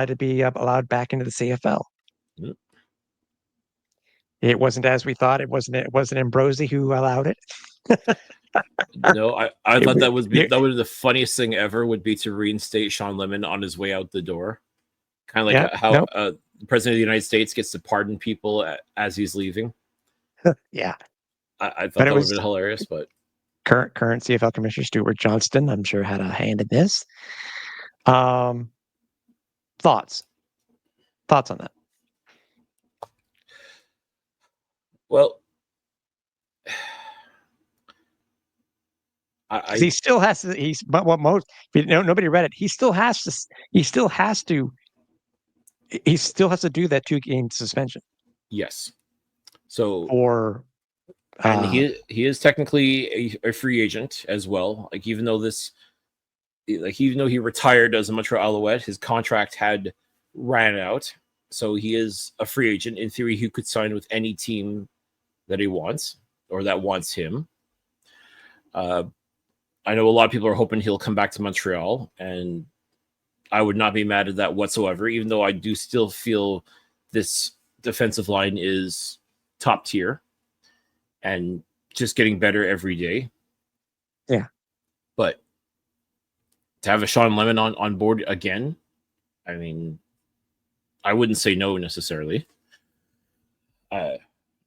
A: to be allowed back into the CFL. Mm-hmm. It wasn't as we thought. It wasn't Ambrosi who allowed it.
B: No, I thought that would be the funniest thing ever would be to reinstate Sean Lemon on his way out the door. Kind of like how the President of the United States gets to pardon people as he's leaving.
A: Yeah.
B: I thought that would have been hilarious, but
A: current CFL Commissioner Stuart Johnston, I'm sure, had a hand in this. Thoughts on that?
B: Well,
A: he still has to. But what most nobody read it. He still has to do that 2-game suspension.
B: Yes. So
A: and
B: he is technically a free agent as well. Like even though he retired as a Montreal Alouette, his contract had ran out. So he is a free agent. In theory, he could sign with any team that he wants or that wants him. I know a lot of people are hoping he'll come back to Montreal, and I would not be mad at that whatsoever, even though I do still feel this defensive line is top tier and just getting better every day.
A: Yeah.
B: But to have a Sean Lemon on board again, I mean, I wouldn't say no necessarily. I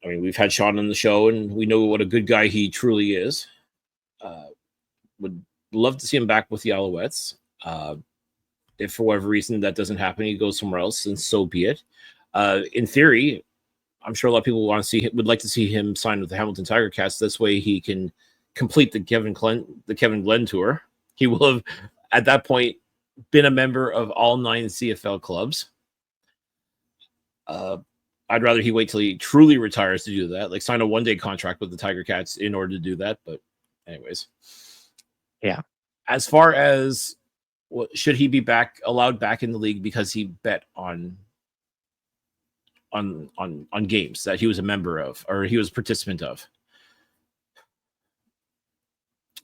B: mean, we've had Sean on the show, and we know what a good guy he truly is. Would love to see him back with the Alouettes. If for whatever reason that doesn't happen, he goes somewhere else, and so be it. In theory, I'm sure a lot of people would like to see him sign with the Hamilton Tiger Cats. This way, he can complete the Kevin Glenn tour. He will have, at that point, been a member of all 9 CFL clubs. I'd rather he wait till he truly retires to do that, like sign a 1-day contract with the Tiger Cats in order to do that. But anyways,
A: yeah.
B: As far as should he be allowed back in the league because he bet on games that he was a member of or he was a participant of,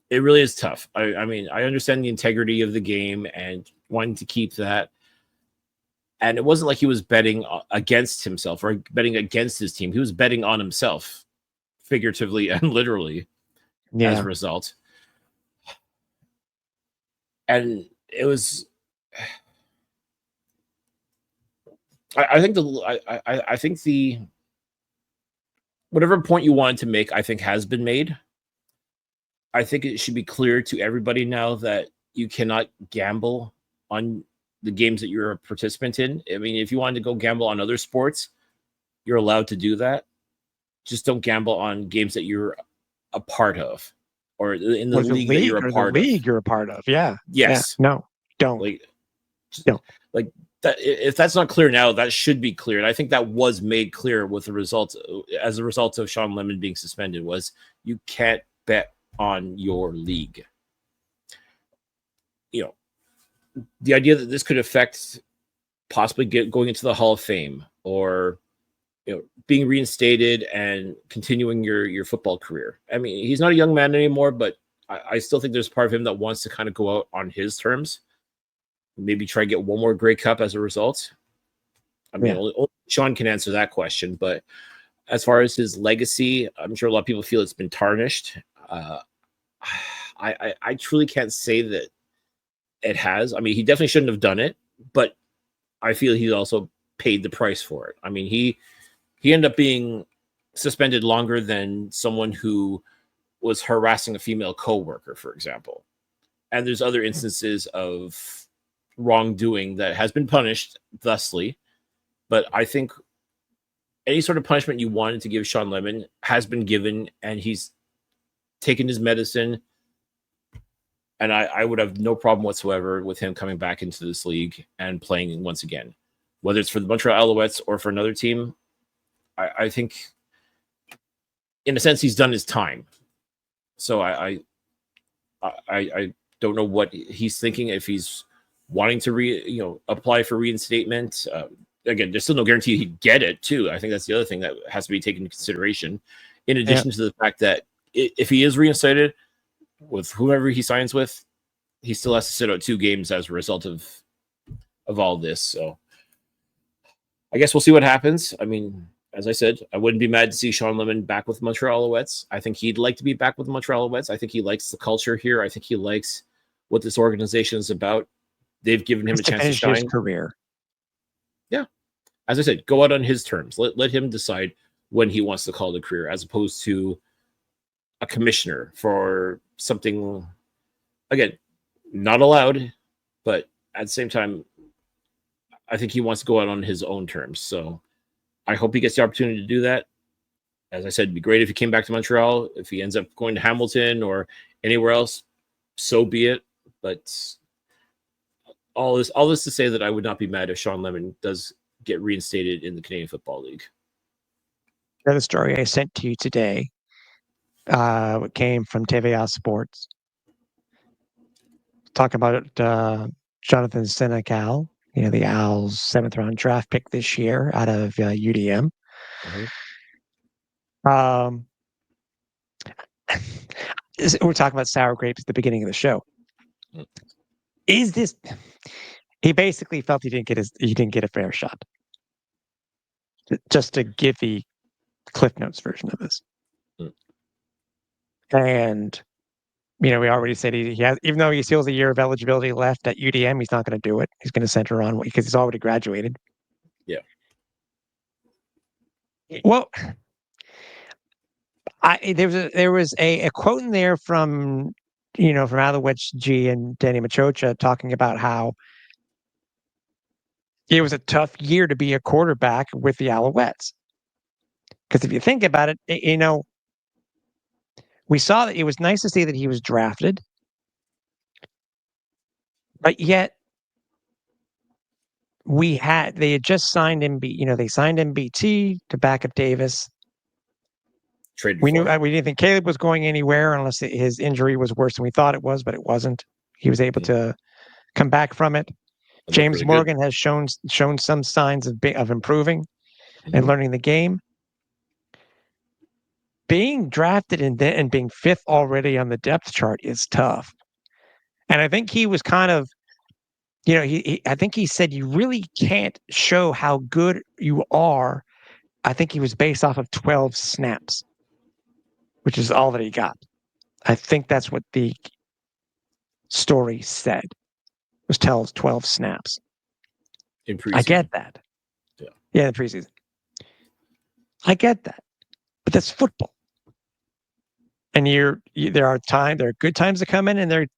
B: it really is tough. I mean, I understand the integrity of the game and wanting to keep that. And it wasn't like he was betting against himself or betting against his team. He was betting on himself, figuratively and literally, as a result. And it was. I think I think the whatever point you wanted to make, I think has been made. I think it should be clear to everybody now that you cannot gamble on the games that you're a participant in. I mean, if you wanted to go gamble on other sports, you're allowed to do that. Just don't gamble on games that you're a part of or in the
A: Was the
B: league that you're a
A: or the
B: part of.
A: league you're a part of? Yeah. Yeah.
B: Yes.
A: No, don't.
B: Like,
A: Don't.
B: like that. If that's not clear now, that should be clear. And I think that was made clear with the results as a result of Sean Lemon being suspended was you can't bet on your league. You know, the idea that this could affect possibly going into the Hall of Fame or being reinstated and continuing your football career. I mean, he's not a young man anymore, but I still think there's part of him that wants to kind of go out on his terms. Maybe try to get one more Grey Cup as a result. I mean, only Sean can answer that question. But as far as his legacy, I'm sure a lot of people feel it's been tarnished. I truly can't say that it has. I mean, he definitely shouldn't have done it, but I feel he also paid the price for it. I mean, he ended up being suspended longer than someone who was harassing a female coworker, for example. And there's other instances of wrongdoing that has been punished thusly. But I think any sort of punishment you wanted to give Sean Lemon has been given, and he's taken his medicine. And I would have no problem whatsoever with him coming back into this league and playing once again, whether it's for the Montreal Alouettes or for another team. I think, in a sense, he's done his time. So I don't know what he's thinking, if he's wanting to apply for reinstatement. Again, there's still no guarantee he'd get it too. I think that's the other thing that has to be taken into consideration, in addition to the fact that if he is reinstated with whoever he signs with, he still has to sit out 2 games as a result of all this. So I guess we'll see what happens. I mean, as I said, I wouldn't be mad to see Sean Lemon back with the Montreal Alouettes. I think he'd like to be back with the Montreal Alouettes. I think he likes the culture here. I think he likes what this organization is about. They've given him a chance to shine.
A: His career.
B: Yeah. As I said, go out on his terms. Let him decide when he wants to call it a career, as opposed to a commissioner for something, again, not allowed, but at the same time, I think he wants to go out on his own terms. So I hope he gets the opportunity to do that. As I said, it'd be great if he came back to Montreal. If he ends up going to Hamilton or anywhere else, so be it. But all this to say that I would not be mad if Sean Lemon does get reinstated in the Canadian Football League.
A: The story I sent to you today came from TVA Sports. Talk about Jonathan Senecal, the Owls' 7th round draft pick this year out of UDM. Mm-hmm. We're talking about sour grapes at the beginning of the show. Is this? He basically felt he didn't get a fair shot. Just to give the Cliff Notes version of this, and we already said he has, even though he still has a year of eligibility left at UDM, he's not going to do it. He's going to center on because he's already graduated.
B: Yeah.
A: Well, there was a quote in there from Alouettes G and Danny Machocha talking about how it was a tough year to be a quarterback with the Alouettes. Because if you think about it, we saw that it was nice to see that he was drafted, but yet they had just signed they signed MBT to back up Davis. We didn't think Caleb was going anywhere unless his injury was worse than we thought it was, but it wasn't. He was able to come back from it. James Morgan has shown some signs of improving and learning the game. Being drafted and being 5th already on the depth chart is tough. And I think he was kind of, I think he said you really can't show how good you are. I think he was based off of 12 snaps, which is all that he got. I think that's what the story said. was 12 snaps.
B: In preseason.
A: I get that. Yeah, in preseason. I get that. But that's football. And there are good times to come in, and it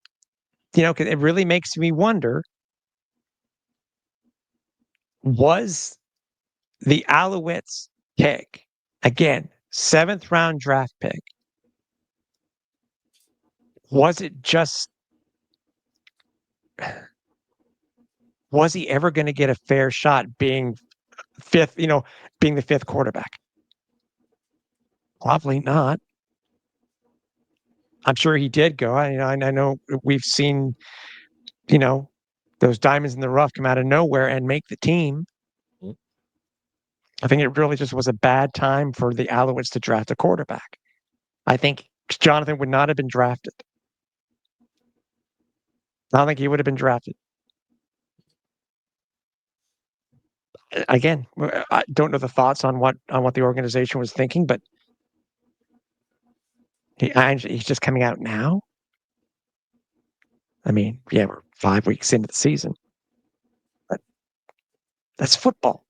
A: really makes me wonder, was the Alouettes pick, again, 7th round draft pick, was he ever going to get a fair shot being being the 5th quarterback? Probably not. I'm sure he did go. I know we've seen, those diamonds in the rough come out of nowhere and make the team. I think it really just was a bad time for the Alouettes to draft a quarterback. I think Jonathan would not have been drafted. I don't think he would have been drafted. Again, I don't know the thoughts on what the organization was thinking, but he's just coming out now. I mean, yeah, we're 5 weeks into the season, but that's football.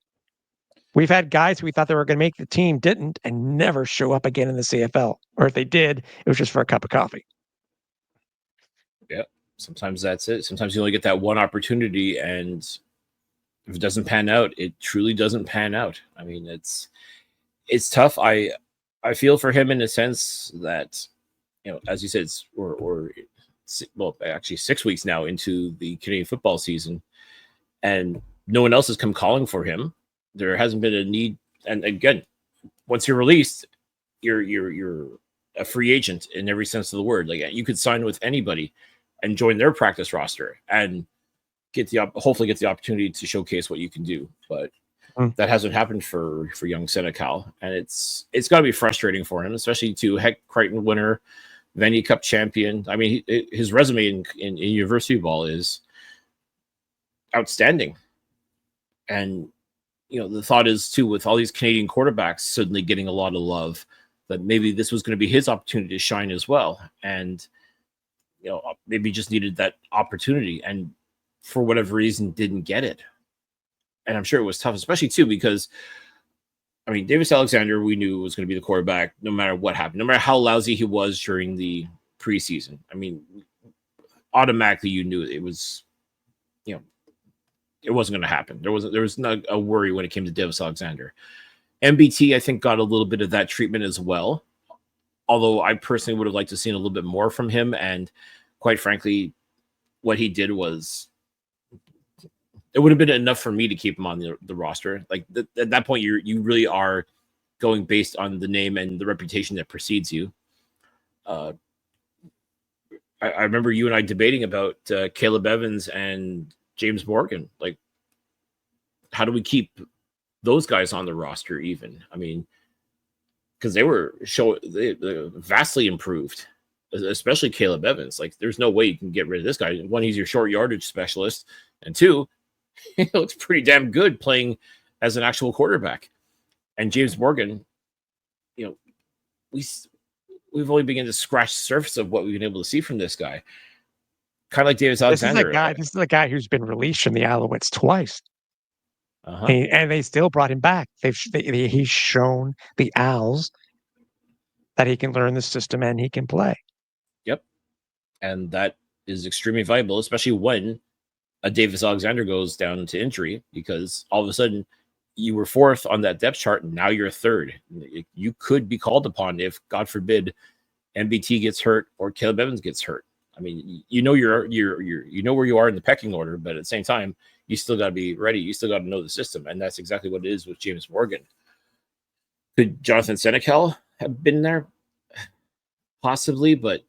A: We've had guys who we thought they were going to make the team, didn't, and never show up again in the CFL. Or if they did, it was just for a cup of coffee.
B: Yeah, sometimes that's it. Sometimes you only get that one opportunity, and if it doesn't pan out, it truly doesn't pan out. I mean, it's tough. I feel for him in a sense that, as you said, actually 6 weeks now into the Canadian football season, and no one else has come calling for him. There hasn't been a need. And again, once you're released, you're a free agent in every sense of the word. Like, you could sign with anybody and join their practice roster and hopefully get the opportunity to showcase what you can do. But that hasn't happened for young Senecal, and it's got to be frustrating for him, especially to Crichton winner, Vanier Cup champion. I mean, his resume in university ball is outstanding, and the thought is too, with all these Canadian quarterbacks suddenly getting a lot of love, that maybe this was going to be his opportunity to shine as well, and maybe just needed that opportunity, and for whatever reason didn't get it. And I'm sure it was tough, especially too, because I mean, Davis Alexander, we knew was going to be the quarterback no matter what happened, no matter how lousy he was during the preseason. I mean, automatically you knew it was, it wasn't going to happen. There was not a worry when it came to Davis Alexander. MBT, I think, got a little bit of that treatment as well. Although I personally would have liked to seen a little bit more from him. And quite frankly, what he did was, it would have been enough for me to keep him on the roster. Like at that point, you really are going based on the name and the reputation that precedes you. I remember you and I debating about Caleb Evans and James Morgan. Like, how do we keep those guys on the roster even? I mean, because they were they vastly improved, especially Caleb Evans. Like, there's no way you can get rid of this guy. One, he's your short yardage specialist, and two, he looks pretty damn good playing as an actual quarterback. And James Morgan, we've only begun to scratch the surface of what we've been able to see from this guy. Kind of like Davis Alexander.
A: This is a guy who's been released from the Alouettes twice. And they still brought him back. He's shown the Owls that he can learn the system and he can play.
B: Yep. And that is extremely valuable, especially when a Davis Alexander goes down to injury, because all of a sudden you were 4th on that depth chart, and now you're 3rd. You could be called upon if, God forbid, MBT gets hurt or Caleb Evans gets hurt. I mean, you know where you are in the pecking order, but at the same time, you still got to be ready. You still got to know the system, and that's exactly what it is with James Morgan. Could Jonathan Senecal have been there? Possibly, but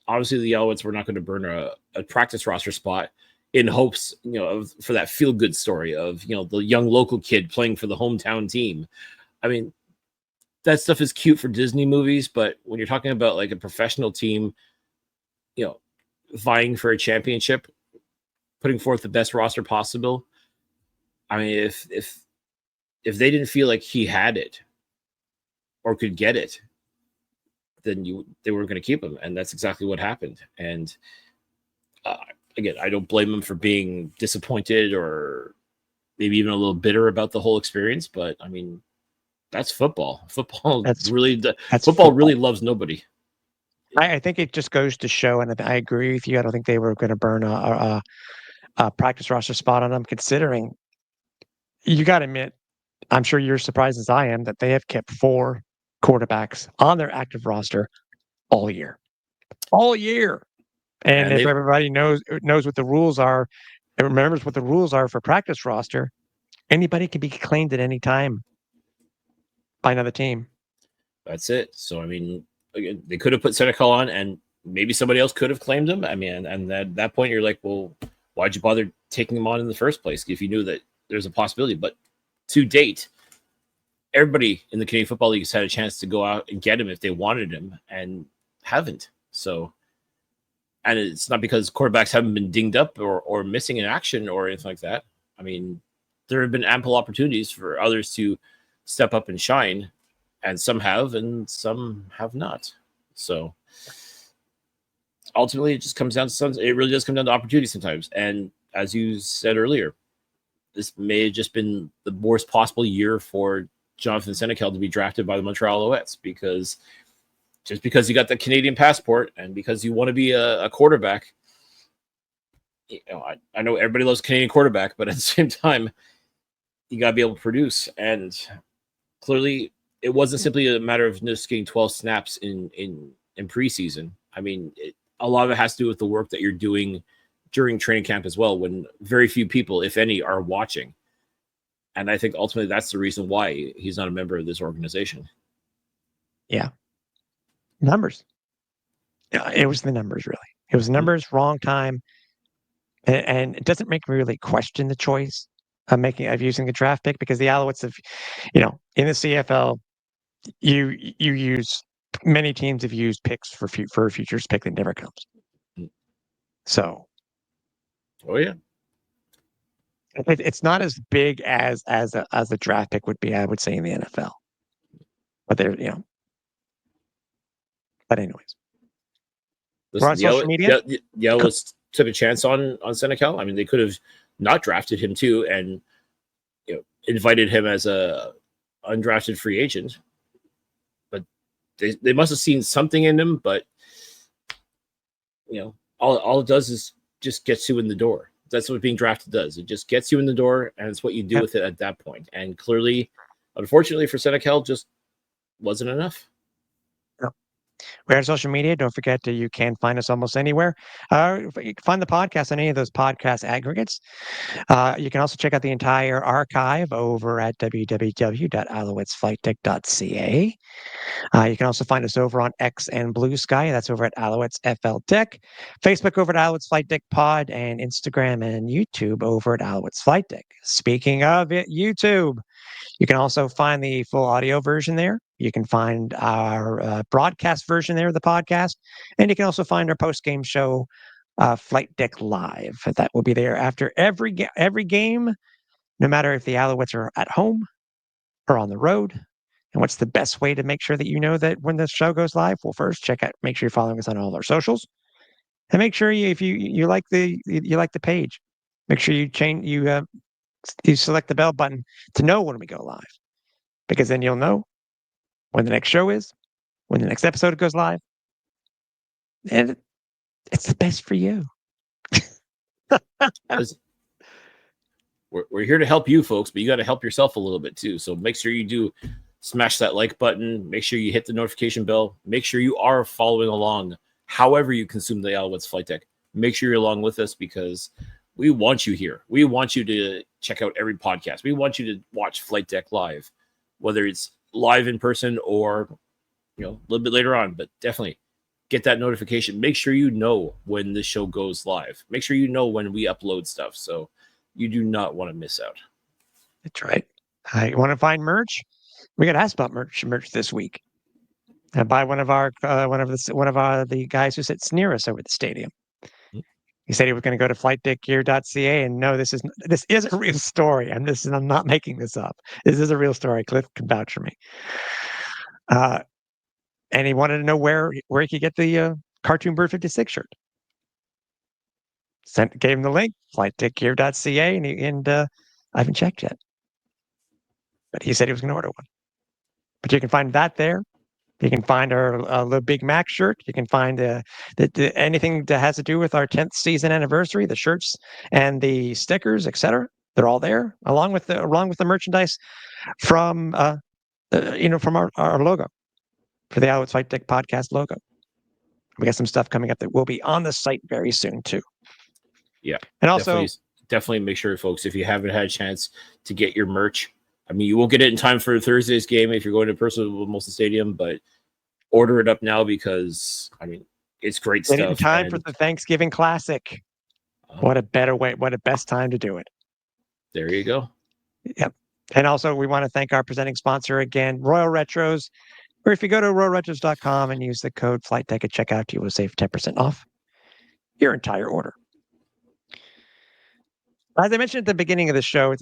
B: obviously the Alouettes were not going to burn a practice roster spot in hopes, for that feel-good story of, the young local kid playing for the hometown team. I mean, that stuff is cute for Disney movies, but when you're talking about like a professional team, vying for a championship, putting forth the best roster possible. I mean, if they didn't feel like he had it or could get it, then they were going to keep him, and that's exactly what happened. And again, I don't blame him for being disappointed or maybe even a little bitter about the whole experience. But I mean, that's football.
A: That's
B: Football
A: football.
B: really loves nobody.
A: I think it just goes to show, and I agree with you. I don't think they were going to burn a practice roster spot on them, considering you got to admit, I'm sure you're surprised as I am that they have kept 4 quarterbacks on their active roster all year, all year. And
B: And
A: if
B: they
A: everybody knows what the rules are, and remembers what the rules are for practice roster, anybody can be claimed at any time by another team.
B: that's it. So I mean, again, they could have put Senecal on, and maybe somebody else could have claimed him. I mean, and at that point, you're like, well, why'd you bother taking him on in the first place if you knew that there's a possibility? But to date, everybody in the Canadian Football League has had a chance to go out and get him if they wanted him, and haven't. So, and it's not because quarterbacks haven't been dinged up or missing in action or anything like that. I mean, there have been ample opportunities for others to step up and shine, and some have, and some have not. So ultimately, it just comes down to some. It really does come down to opportunity sometimes. And as you said earlier, this may have just been the worst possible year for Jonathan Senecal to be drafted by the Montreal Alouettes, because just because you got the Canadian passport and because you want to be a quarterback, you know, I know everybody loves Canadian quarterback, but at the same time, you got to be able to produce. And clearly, it wasn't simply a matter of just getting 12 snaps in preseason. I mean, a lot of it has to do with the work that you're doing during training camp as well, when very few people, if any, are watching. And I think ultimately that's the reason why he's not a member of this organization.
A: Yeah. Numbers. Yeah, it was the numbers, really. It was numbers, wrong time. And it doesn't make me really question the choice of using a draft pick, because the Alouettes have, in the CFL, you use many teams have used picks for a futures pick that never comes. So,
B: oh yeah,
A: it's not as big as a draft pick would be, I would say, in the NFL. But But anyways, we're
B: listen,
A: on social media.
B: the Alouettes took a chance on Senecal. I mean, they could have not drafted him too, and invited him as a undrafted free agent. But they must have seen something in him. But all it does is just gets you in the door. That's what being drafted does. It just gets you in the door, and it's what you do with it at that point. And clearly, unfortunately for Senecal, just wasn't enough.
A: We're on social media. Don't forget that you can find us almost anywhere. You can find the podcast on any of those podcast aggregates. You can also check out the entire archive over at www.alouettesflightdeck.ca. You can also find us over on X and Blue Sky. That's over at Alouettes FL Deck. Facebook over at Alouettes Flight Deck Pod, and Instagram and YouTube over at Alouettes Flight Deck. Speaking of it, YouTube. You can also find the full audio version there. You can find our broadcast version there of the podcast. And you can also find our post-game show, Flight Deck Live. That will be there after every game, no matter if the Alouettes are at home or on the road. And what's the best way to make sure that you know that when the show goes live? Well, first, make sure you're following us on all our socials. And make sure if you like the page, make sure you select the bell button to know when we go live. Because then you'll know when the next show is, when the next episode goes live. And it's the best for you.
B: We're here to help you folks, but you got to help yourself a little bit too. So make sure you do smash that like button. Make sure you hit the notification bell. Make sure you are following along however you consume the Alouettes Flight Deck. Make sure you're along with us, because we want you here. We want you to check out every podcast. We want you to watch Flight Deck live, whether it's live in person or a little bit later on. But definitely get that notification. Make sure you know when the show goes live. Make sure you know when we upload stuff, so you do not want to miss out.
A: That's right. You want to find merch? We got asked about merch this week by one of the guys who sits near us over the stadium. He said he was going to go to flightdeckgear.ca, and no, this is a real story, and I'm not making this up. This is a real story. Cliff can vouch for me. And he wanted to know where he could get the Cartoon Bird 56 shirt. Gave him the link, flightdeckgear.ca, and I haven't checked yet. But he said he was going to order one. But you can find that there. You can find our little Big Mac shirt. You can find anything that has to do with our 10th season anniversary, the shirts and the stickers, etc. They're all there, along with the merchandise from from our logo, for the Alouettes Fight Deck podcast logo. We got some stuff coming up that will be on the site very soon too.
B: Yeah,
A: and also
B: definitely make sure, folks, if you haven't had a chance to get your merch. I mean, you won't get it in time for Thursday's game if you're going to person with Molson Stadium, but order it up now because, I mean, it's great stuff.
A: In time for the Thanksgiving Classic. What a better way, what a best time to do it.
B: There you go.
A: Yep. And also, we want to thank our presenting sponsor again, Royal Retros. Or if you go to royalretros.com and use the code Flightdeck at checkout, you will save 10% off your entire order. As I mentioned at the beginning of the show,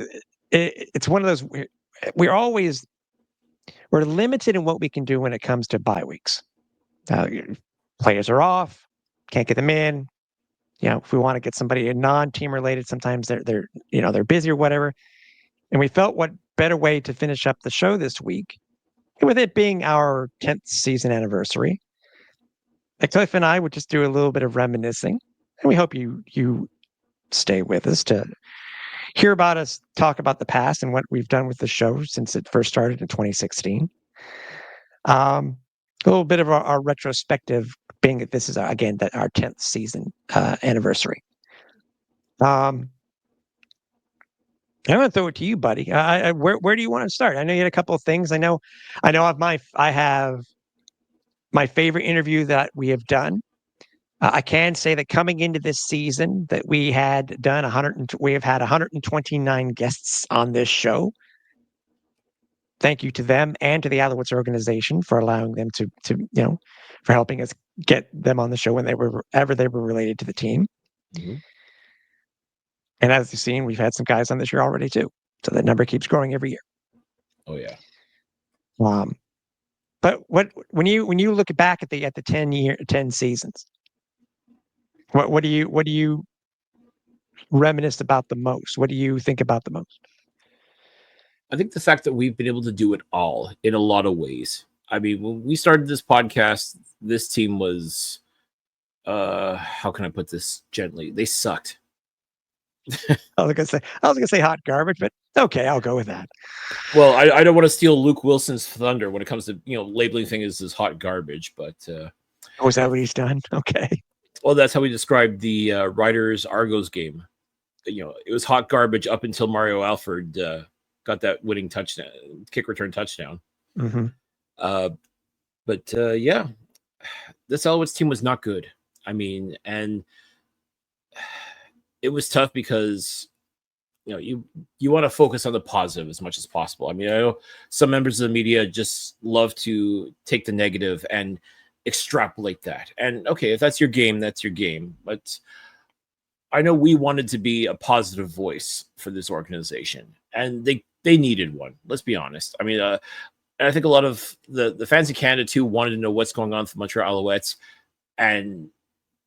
A: it's one of those, we're limited in what we can do when it comes to bye weeks. Players are off, can't get them in. If we want to get somebody non-team related, sometimes they're busy or whatever. And we felt what better way to finish up the show this week, with it being our 10th season anniversary. Cliff and I would just do a little bit of reminiscing, and we hope you stay with us to hear about us talk about the past and what we've done with the show since it first started in 2016. A little bit of our retrospective, being that this is again our 10th season anniversary. I'm going to throw it to you, buddy. Where do you want to start? I know you had a couple of things. I have my favorite interview that we have done. I can say that coming into this season that we have had 129 guests on this show. Thank you to them and to the Alouettes organization for allowing them to for helping us get them on the show whenever they were related to the team.
B: Mm-hmm.
A: And as you've seen, we've had some guys on this year already too. So that number keeps growing every year.
B: Oh yeah.
A: But when you look back at the 10 seasons, what do you reminisce about the most? What do you think about the most?
B: I think the fact that we've been able to do it all in a lot of ways. I mean, when we started this podcast, this team was, how can I put this gently? They sucked.
A: I was gonna say hot garbage, but okay, I'll go with that.
B: Well, I don't want to steal Luke Wilson's thunder when it comes to labeling things as hot garbage, but
A: is that what he's done? Okay.
B: Well, that's how we described the Riders Argos game. It was hot garbage up until Mario Alford got that winning touchdown, kick return touchdown.
A: Mm-hmm.
B: But yeah, this Alouettes team was not good. I mean, and it was tough because you want to focus on the positive as much as possible. I mean, I know some members of the media just love to take the negative and extrapolate that. And okay, if that's your game, that's your game. But I know we wanted to be a positive voice for this organization, and they needed one. Let's be honest. I mean, and I think a lot of the fans in Canada too wanted to know what's going on with the Montreal Alouettes, and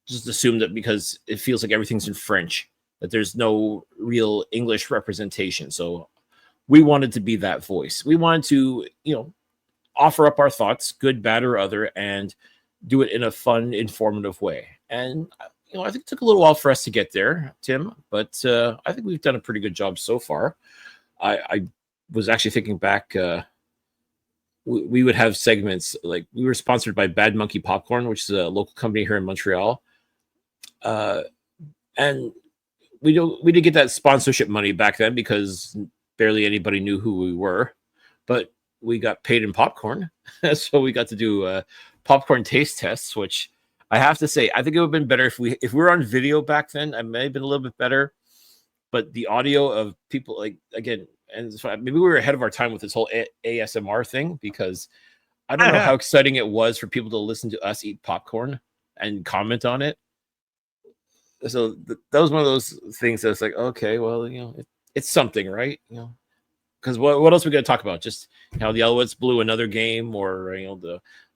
B: just assumed that because it feels like everything's in French, that there's no real English representation. So we wanted to be that voice. We wanted to, offer up our thoughts, good, bad, or other, and do it in a fun, informative way. And, I think it took a little while for us to get there, Tim, but I think we've done a pretty good job so far. I was actually thinking back, we would have segments, like we were sponsored by Bad Monkey Popcorn, which is a local company here in Montreal. And we did get that sponsorship money back then because barely anybody knew who we were, but we got paid in popcorn. So we got to do popcorn taste tests, which I have to say, I think it would have been better if we were on video back then. I may have been a little bit better, but the audio of people, like, again, and maybe we were ahead of our time with this whole ASMR thing, because I don't know how exciting it was for people to listen to us eat popcorn and comment on it. So that was one of those things that's like, okay, well, it's something, right? Because what else are we going to talk about? Just how the Alouettes blew another game, or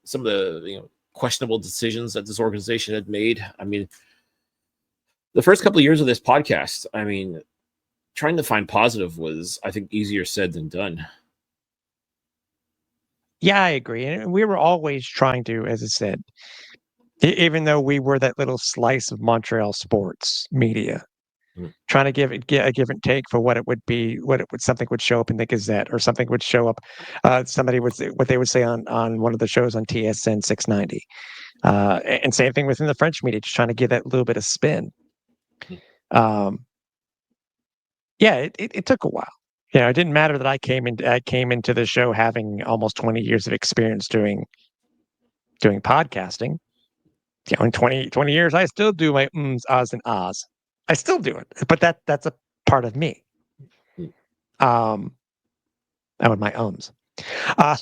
B: some of the questionable decisions that this organization had made. I mean, the first couple of years of this podcast, I mean, trying to find positive was, I think, easier said than done.
A: Yeah, I agree. And we were always trying to, as I said, even though we were that little slice of Montreal sports media, trying to give it a give and take for what it would be, what it would something would show up in the Gazette or something would show up. Somebody would say, what they would say on one of the shows on TSN 690, and same thing within the French media, just trying to give that little bit of spin. Um, yeah, it took a while. You know, it didn't matter that I came into the show having almost 20 years of experience doing podcasting. You know, in 20 years, I still do my ums, ahs, and ahs. I still do it, but that's a part of me. Um, that was my ums. Uh,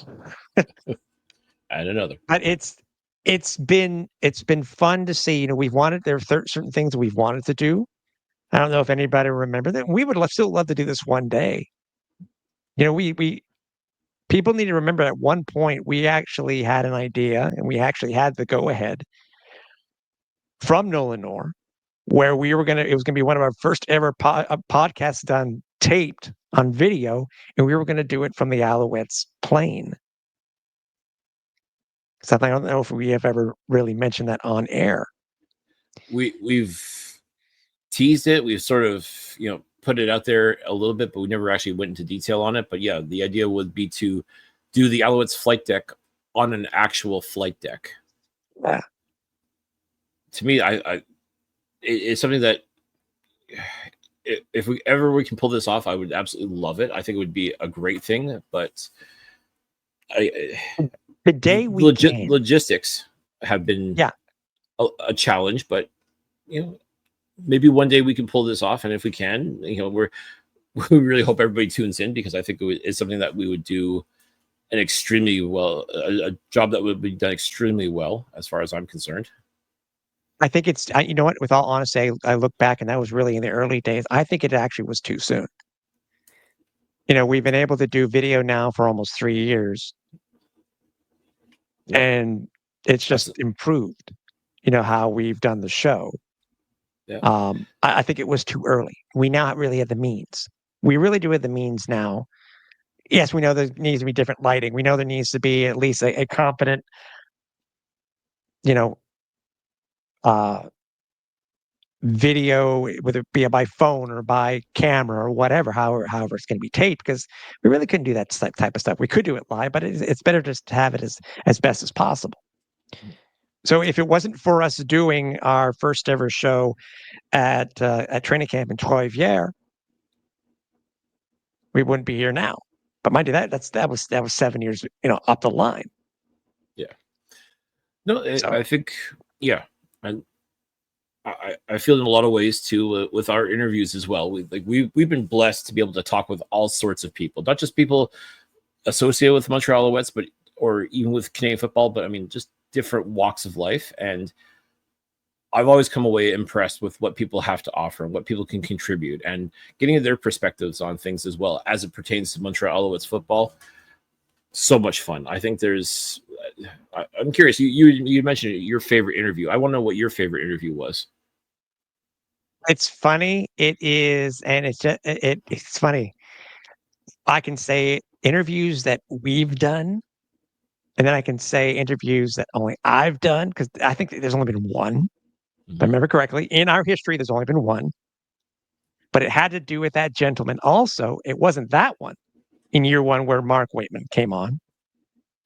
B: And another.
A: but it's been fun to see. You know, we've wanted there are certain things we've wanted to do. I don't know if anybody remember that. We would still love to do this one day. You know, we people need to remember at one point we actually had an idea and we actually had the go ahead from Nolan Orr where it was gonna be one of our first ever podcasts done taped on video, and we were gonna do it from the Alouettes plane. Something I don't know if we have ever really mentioned that on air.
B: We've teased it. We've sort of, put it out there a little bit, but we never actually went into detail on it. But yeah, the idea would be to do the Alouettes flight deck on an actual flight deck.
A: Yeah.
B: To me, it's something that if we can pull this off, I would absolutely love it. I think it would be a great thing, but
A: the day we
B: logistics have been a challenge, but maybe one day we can pull this off, and if we can, we really hope everybody tunes in, because I think it's something that we would do an extremely well, a job that would be done extremely well, as far as I'm concerned.
A: I think it's, you know what, with all honesty, I look back and that was really in the early days. I think it actually was too soon. You know, we've been able to do video now for almost 3 years. Yep. And it's just improved, how we've done the show. Yeah. I think it was too early. We now really have the means. We really do have the means now. Yes, we know there needs to be different lighting. We know there needs to be at least a competent, video, whether it be by phone or by camera or whatever, however it's going to be taped, because we really couldn't do that type of stuff. We could do it live, but it's better just to have it as best as possible. So if it wasn't for us doing our first ever show at training camp in Trois-Rivières, we wouldn't be here now. But mind you, that was 7 years, up the line.
B: Yeah. No, I think, yeah. And I feel in a lot of ways too, with our interviews as well. We've been blessed to be able to talk with all sorts of people, not just people associated with Montreal Alouettes, or even with Canadian football, but I mean, just different walks of life. And I've always come away impressed with what people have to offer and what people can contribute, and getting their perspectives on things as well as it pertains to Montreal Alouettes football. So much fun. I think I'm curious. You mentioned your favorite interview. I want to know what your favorite interview was.
A: It's funny. It is, and it's just, it's funny. I can say interviews that we've done, and then I can say interviews that only I've done, because I think there's only been one. If I remember correctly, in our history, there's only been one. But it had to do with that gentleman. Also, it wasn't that one in year one where Mark Waitman came on.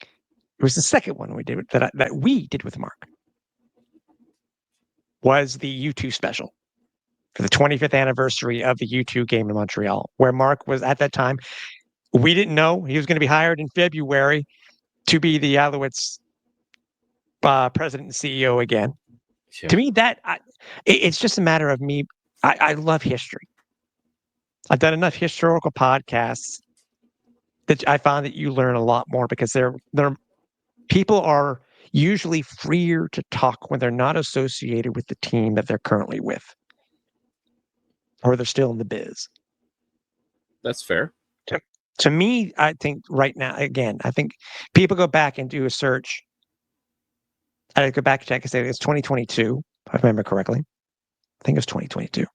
A: It was the second one we did that we did with Mark. Was the U2 special for the 25th anniversary of the U2 game in Montreal, where Mark was at that time. We didn't know he was going to be hired in February to be the Alouettes president and CEO again. Yeah. To me, it's just a matter of me. I love history. I've done enough historical podcasts that I found that you learn a lot more, because people are usually freer to talk when they're not associated with the team that they're currently with, or they're still in the biz. That's fair. To me, I think right now, again, I think people go back and do a search. I go back and check and say it's 2022, if I remember correctly. I think it was 2022.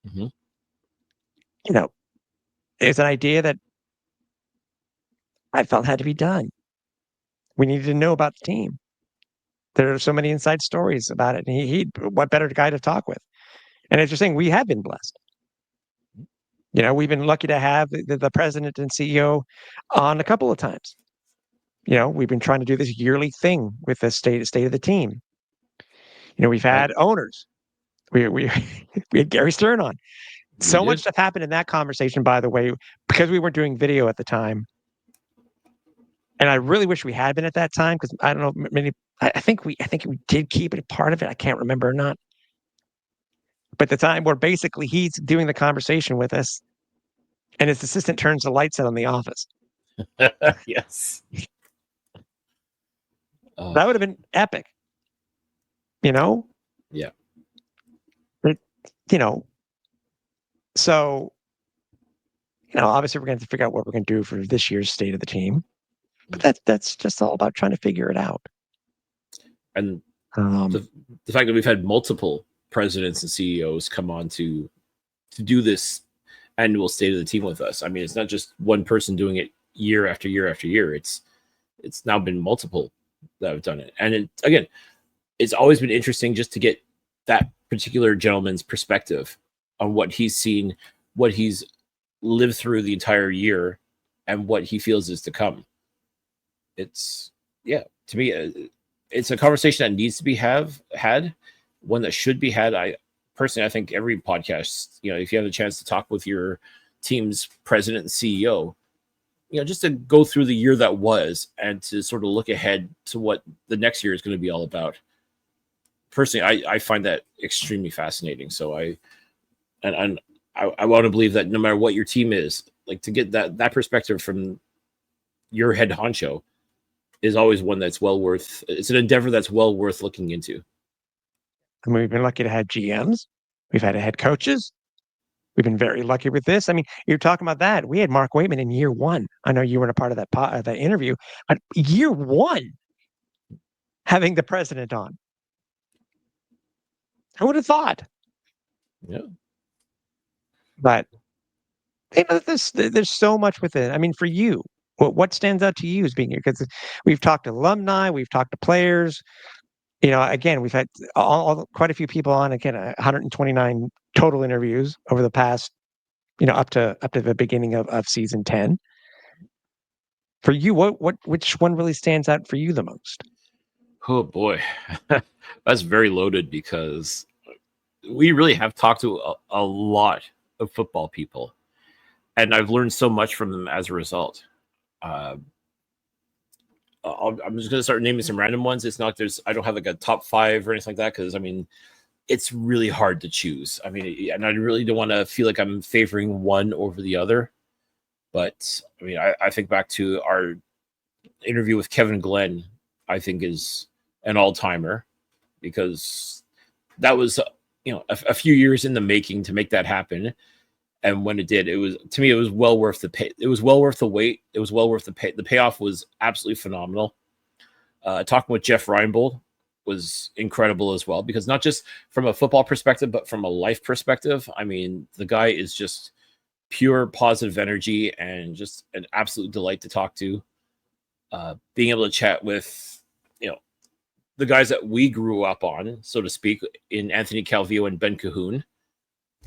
B: Mm-hmm.
A: You know, it's an idea that I felt had to be done. We needed to know about the team. There are so many inside stories about it. And what better guy to talk with? And as you're saying, we have been blessed. We've been lucky to have the president and CEO on a couple of times. We've been trying to do this yearly thing with the state of the team. We've had owners. We we had Gary Stern on. So much stuff happened in that conversation, by the way, because we weren't doing video at the time. And I really wish we had been at that time because I don't know, I think we did keep it a part of it. I can't remember or not. But the time where basically he's doing the conversation with us and his assistant turns the lights out on the office.
B: Yes.
A: That would have been epic.
B: Yeah.
A: But, so, obviously we're going to figure out what we're going to do for this year's state of the team. But that's just all about trying to figure it out.
B: And the fact that we've had multiple presidents and CEOs come on to do this annual state of the team with us. I mean, it's not just one person doing it year after year after year. It's now been multiple that have done it. And again, it's always been interesting just to get that particular gentleman's perspective on what he's seen, what he's lived through the entire year, and what he feels is to come. To me, it's a conversation that needs to be had, one that should be had. I think every podcast, if you have a chance to talk with your team's president and CEO, just to go through the year that was and to sort of look ahead to what the next year is going to be all about. Personally, I find that extremely fascinating. So I want to believe that no matter what your team is, like, to get that perspective from your head honcho is always one that's it's an endeavor that's well worth looking into.
A: And we've been lucky to have GMs. We've had head coaches. We've been very lucky with this. I mean, you're talking about that. We had Mark Waitman in year one. I know you weren't a part of that interview, but year one, having the president on. Who would have thought?
B: Yeah.
A: But there's so much with it. I mean, for you, what stands out to you as being here? Because we've talked to alumni, we've talked to players. Again, we've had quite a few people on. Again, 129 total interviews over the past, up to the beginning of season 10. For you, which one really stands out for you the most?
B: Oh boy, that's very loaded because we really have talked to a lot of football people, and I've learned so much from them as a result. I'm just going to start naming some random ones. It's not I don't have like a top 5 or anything like that, because I mean, it's really hard to choose. I mean, and I really don't want to feel like I'm favoring one over the other. But I mean, I think back to our interview with Kevin Glenn, I think is an all-timer, because that was a few years in the making to make that happen. And when it did, it was well worth the pay. It was well worth the wait. It was well worth the pay. The payoff was absolutely phenomenal. Talking with Jeff Reinbold was incredible as well, because not just from a football perspective, but from a life perspective. I mean, the guy is just pure positive energy and just an absolute delight to talk to. Being able to chat with, the guys that we grew up on, so to speak, in Anthony Calvillo and Ben Cahoon.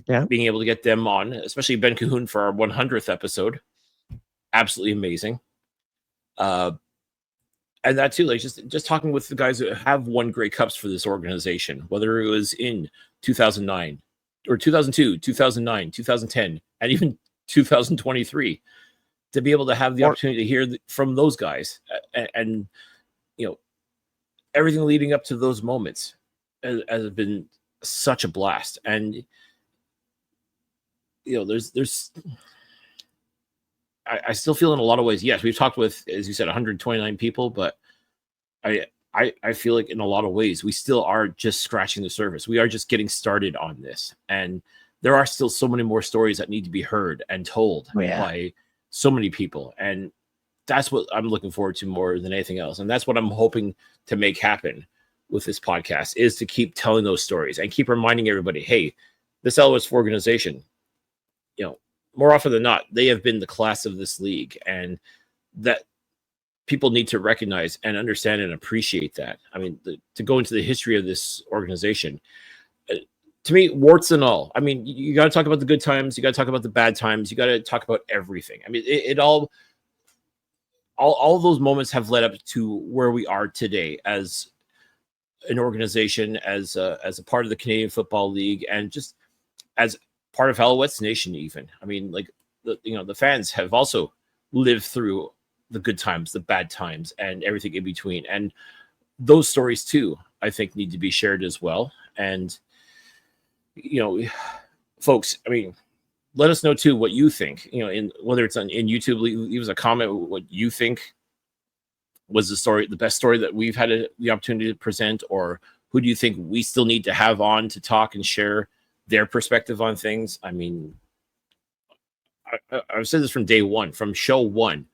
A: Yeah.
B: Being able to get them on, especially Ben Cahoon for our 100th episode. Absolutely amazing. And that too, like just talking with the guys that have won Grey Cups for this organization, whether it was in 2009 or 2002, 2009, 2010, and even 2023, to be able to have the opportunity to hear from those guys and everything leading up to those moments has been such a blast. And I still feel in a lot of ways, yes, we've talked with, as you said, 129 people, but I feel like in a lot of ways we still are just scratching the surface. We are just getting started on this, and there are still so many more stories that need to be heard and told by so many people. And that's what I'm looking forward to more than anything else. And that's what I'm hoping to make happen with this podcast is to keep telling those stories and keep reminding everybody, hey, this Alouettes organization, you know, more often than not, they have been the class of this league, and that people need to recognize and understand and appreciate that. I mean, to go into the history of this organization, to me, warts and all. I mean, you got to talk about the good times, you got to talk about the bad times, you got to talk about everything. I mean, it all of those moments have led up to where we are today as an organization, as a part of the Canadian Football League, and just as part of Alouettes Nation. Even, I mean, like the fans have also lived through the good times, the bad times, and everything in between. And those stories too, I think, need to be shared as well. And folks, I mean, let us know too what you think. In whether it's in YouTube, leave us a comment what you think was the best story that we've had the opportunity to present, or who do you think we still need to have on to talk and share their perspective on things. I mean, I've said this from day one, from show one.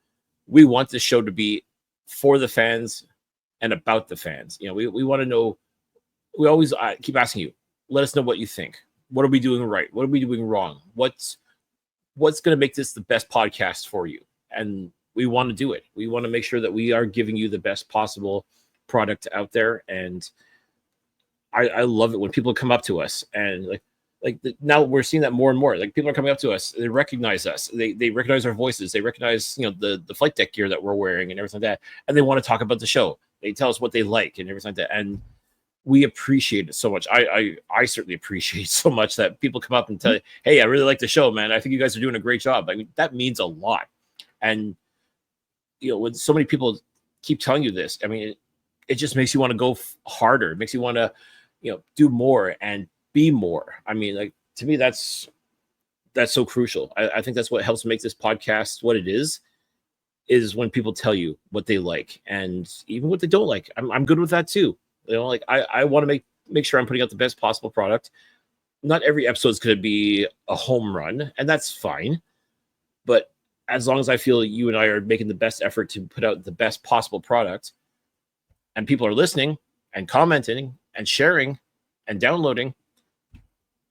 B: We want this show to be for the fans and about the fans. We want to know. We always keep asking you, let us know what you think. What are we doing right? What are we doing wrong? What's going to make this the best podcast for you? And we want to do it. We want to make sure that we are giving you the best possible product out there. And I love it when people come up to us and now we're seeing that more and more. Like, people are coming up to us, they recognize us, they recognize our voices, they recognize the Flightdeck gear that we're wearing and everything like that, and they want to talk about the show. They tell us what they like and everything like that, and we appreciate it so much. I certainly appreciate so much that people come up and tell you, hey, I really like the show, man. I think you guys are doing a great job. I mean, that means a lot. And when so many people keep telling you this, I mean, it just makes you want to go harder. It makes you want to do more and be more. I mean, like, to me, that's so crucial. I think that's what helps make this podcast what it is when people tell you what they like and even what they don't like. I'm good with that too. Like, I want to make sure I'm putting out the best possible product. Not every episode is going to be a home run, and that's fine. But as long as I feel you and I are making the best effort to put out the best possible product, and people are listening and commenting and sharing and downloading,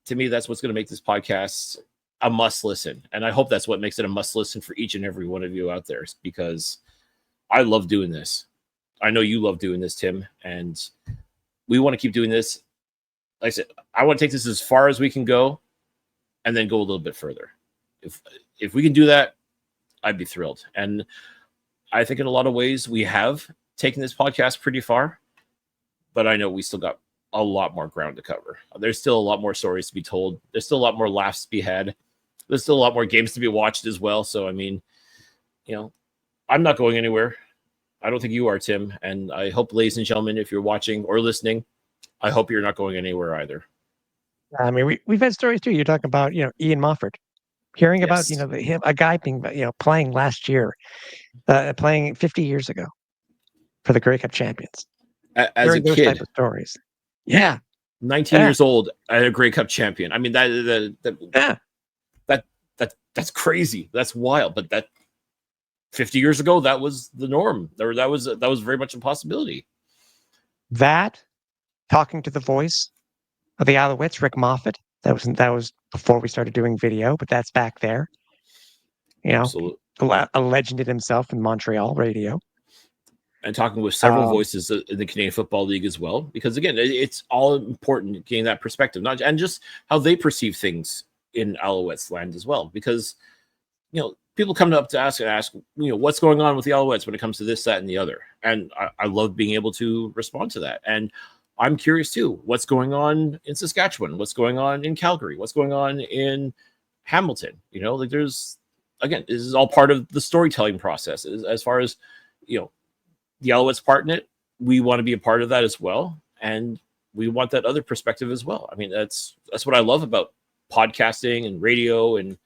B: to me, that's what's going to make this podcast a must listen. And I hope that's what makes it a must listen for each and every one of you out there, because I love doing this. I know you love doing this, Tim, and we want to keep doing this. Like I said, I want to take this as far as we can go and then go a little bit further. If we can do that, I'd be thrilled. And I think in a lot of ways we have taken this podcast pretty far, but I know we still got a lot more ground to cover. There's still a lot more stories to be told. There's still a lot more laughs to be had. There's still a lot more games to be watched as well. So, I mean, I'm not going anywhere. I don't think you are, Tim. And I hope, ladies and gentlemen, if you're watching or listening, I hope you're not going anywhere either.
A: I mean, we've had stories too. You're talking about, Ian Mofford, hearing about,
B: Yes.
A: a guy being, playing last year, playing 50 years ago for the Grey Cup champions.
B: As
A: Hearing
B: a
A: those type
B: kid,
A: of stories. Yeah.
B: 19 years old, and a Grey Cup champion. I mean,
A: Yeah.
B: that's crazy. That's wild. But that 50 years ago, that was the norm. That was very much a possibility.
A: That, talking to the voice of the Alouettes, Rick Moffat. That was before we started doing video, but that's back there.
B: Absolutely.
A: A legend in himself in Montreal radio.
B: And talking with several voices in the Canadian Football League as well, because again, it's all important getting that perspective, and just how they perceive things in Alouettes land as well. Because people come up to ask what's going on with the Alouettes when it comes to this, that, and the other, and I love being able to respond to that. And I'm curious too, what's going on in Saskatchewan, what's going on in Calgary, what's going on in Hamilton. Like, there's, again, this is all part of the storytelling process. As far as the Alouettes part in it, we want to be a part of that as well, and we want that other perspective as well. I mean, that's what I love about podcasting and radio and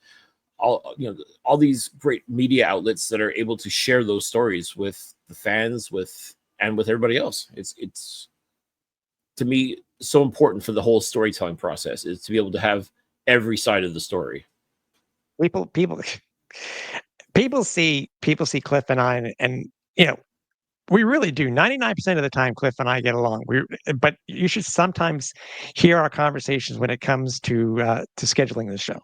B: all these great media outlets that are able to share those stories with the fans, with everybody else. It's to me so important for the whole storytelling process, is to be able to have every side of the story.
A: People see Cliff and I, and We really do. 99% of the time, Cliff and I get along. But you should sometimes hear our conversations when it comes to scheduling the show.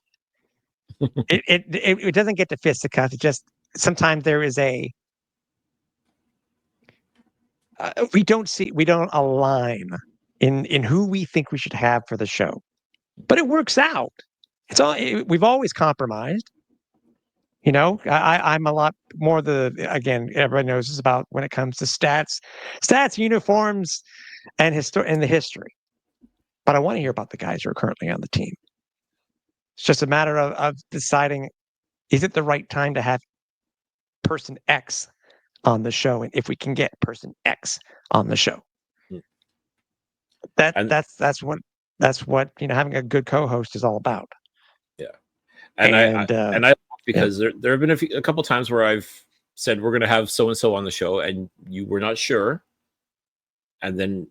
A: It doesn't get to fisticuffs. It just sometimes there is we don't align in who we think we should have for the show, but it works out. We've always compromised. I'm a lot more again, everybody knows this about when it comes to stats, uniforms, and the history. But I want to hear about the guys who are currently on the team. It's just a matter of deciding, is it the right time to have person X on the show, and if we can get person X on the show. That's what having a good co-host is all about.
B: Yeah, and I because there have been a couple times where I've said we're going to have so and so on the show, and you were not sure, and then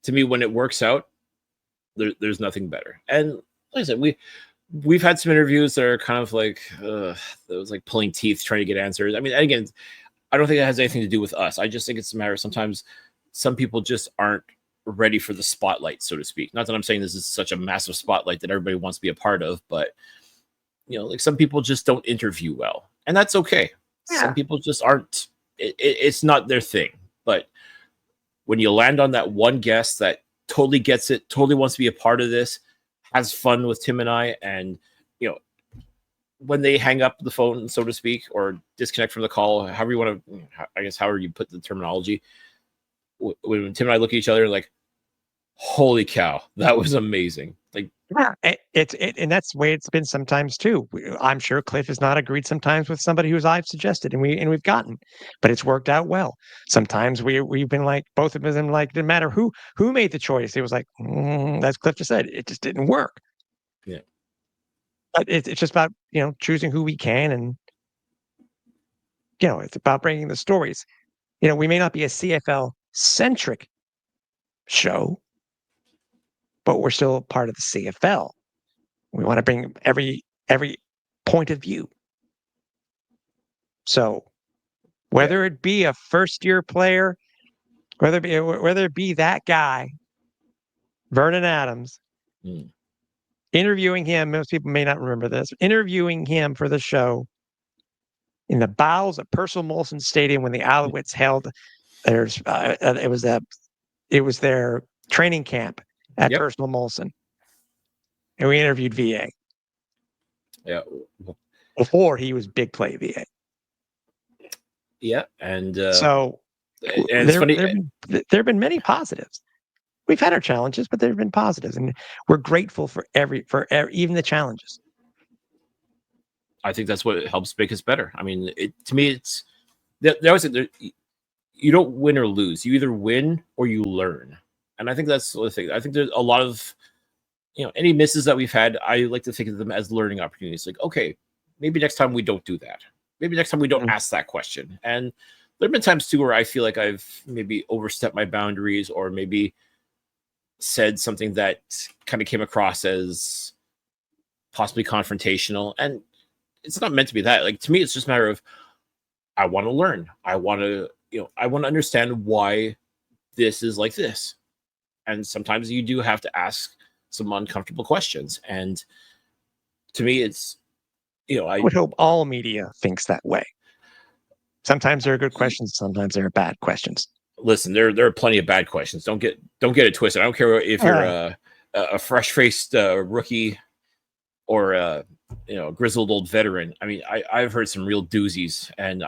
B: to me, when it works out, there's nothing better. And like I said, we've had some interviews that are kind of like it was like pulling teeth trying to get answers. I mean, again, I don't think it has anything to do with us. I just think it's a matter of sometimes some people just aren't ready for the spotlight, so to speak. Not that I'm saying this is such a massive spotlight that everybody wants to be a part of, but like some people just don't interview well, and that's okay. Yeah. Some people just aren't. It's not their thing. But when you land on that one guest that totally gets it, totally wants to be a part of this, has fun with Tim and I, and when they hang up the phone, so to speak, or disconnect from the call, however you want to, I guess, however you put the terminology, when Tim and I look at each other like, holy cow, that was amazing. Like,
A: yeah, and that's the way it's been sometimes too. I'm sure Cliff has not agreed sometimes with somebody who's I've suggested and we've gotten, but it's worked out well. Sometimes we've been like, both of them like, didn't matter who made the choice. It was like, as Cliff just said, it just didn't work.
B: Yeah.
A: But it's just about, choosing who we can, and, it's about bringing the stories. We may not be a CFL centric show, but we're still part of the CFL. We want to bring every point of view. So whether it be a first year player, whether it be that guy, Vernon Adams, interviewing him, most people may not remember this, interviewing him for the show in the bowels of Percival Molson Stadium when the Alouettes held it was their training camp at Percival Molson, and we interviewed VA.
B: Yeah,
A: before he was big play VA.
B: Yeah, and
A: so
B: and it's funny.
A: There have been many positives. We've had our challenges, but there have been positives, and we're grateful for even the challenges.
B: I think that's what helps make us better. I mean, to me, it's you don't win or lose. You either win or you learn, and I think that's the thing. I think there's a lot of any misses that we've had. I like to think of them as learning opportunities. Like, okay, maybe next time we don't do that. Maybe next time we don't ask that question. And there have been times too where I feel like I've maybe overstepped my boundaries, or maybe said something that kind of came across as possibly confrontational. And it's not meant to be that. Like, to me, it's just a matter of, I want to learn. I want to, I want to understand why this is like this. And sometimes you do have to ask some uncomfortable questions. And to me, it's,
A: I would hope all media thinks that way. Sometimes there are good questions, sometimes there are bad questions.
B: Listen, there are plenty of bad questions. Don't get it twisted. I don't care if you're a fresh-faced rookie or a grizzled old veteran. I mean, I've heard some real doozies, and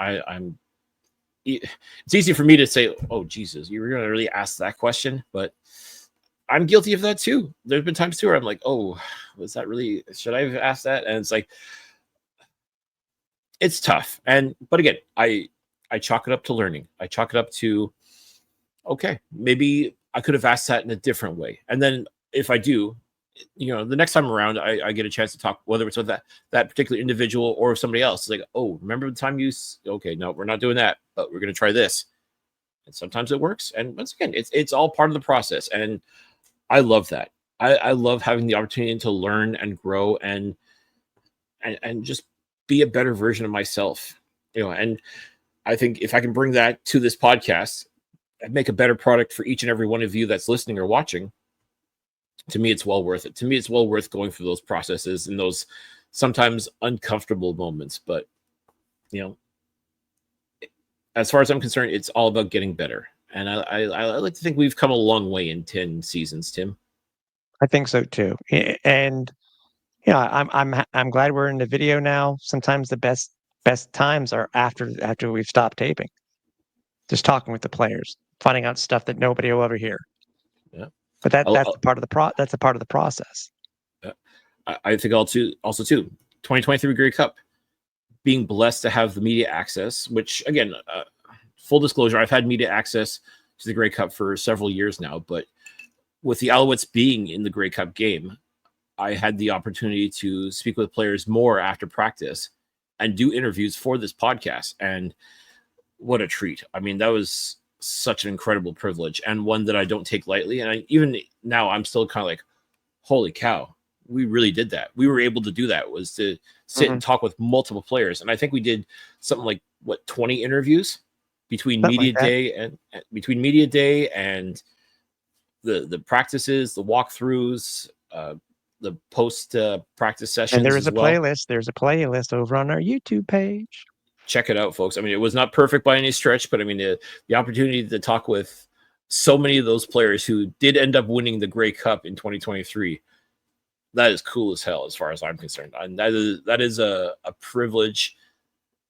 B: it's easy for me to say, "Oh, Jesus, you were going to really ask that question?" But I'm guilty of that too. There's been times too where I'm like, "Oh, was that really? Should I have asked that?" And it's like, it's tough. But again, I chalk it up to learning. I chalk it up to, okay, maybe I could have asked that in a different way. And then if I do, the next time around, I get a chance to talk, whether it's with that particular individual or somebody else. It's like, oh, remember the time okay, no, we're not doing that, but we're going to try this. And sometimes it works. And once again, it's all part of the process. And I love that. I love having the opportunity to learn and grow and just be a better version of myself, and I think if I can bring that to this podcast and make a better product for each and every one of you that's listening or watching, to me, it's well worth it. To me, it's well worth going through those processes and those sometimes uncomfortable moments. But, you know, as far as I'm concerned, it's all about getting better. And I like to think we've come a long way in 10 seasons, Tim.
A: I think so too. And I'm glad we're in the video now. Sometimes the best times are after we've stopped taping. Just talking with the players, finding out stuff that nobody will ever hear.
B: Yeah.
A: But that's a part of the process.
B: I think also too 2023 Grey Cup, being blessed to have the media access, which again, full disclosure, I've had media access to the Grey Cup for several years now, but with the Alouettes being in the Grey Cup game, I had the opportunity to speak with players more after practice and do interviews for this podcast. And what a treat. I mean, that was such an incredible privilege and one that I don't take lightly. And even now, I'm still kind of like, holy cow, we really did that. We were able to do that, was to sit and talk with multiple players. And I think we did something like 20 interviews between media day and the practices, the walkthroughs, the post practice sessions.
A: And there is
B: a
A: playlist. There's a playlist over on our YouTube page.
B: Check it out, folks. I mean, it was not perfect by any stretch, but I mean, the opportunity to talk with so many of those players who did end up winning the Grey Cup in 2023, that is cool as hell as far as I'm concerned. And that is a privilege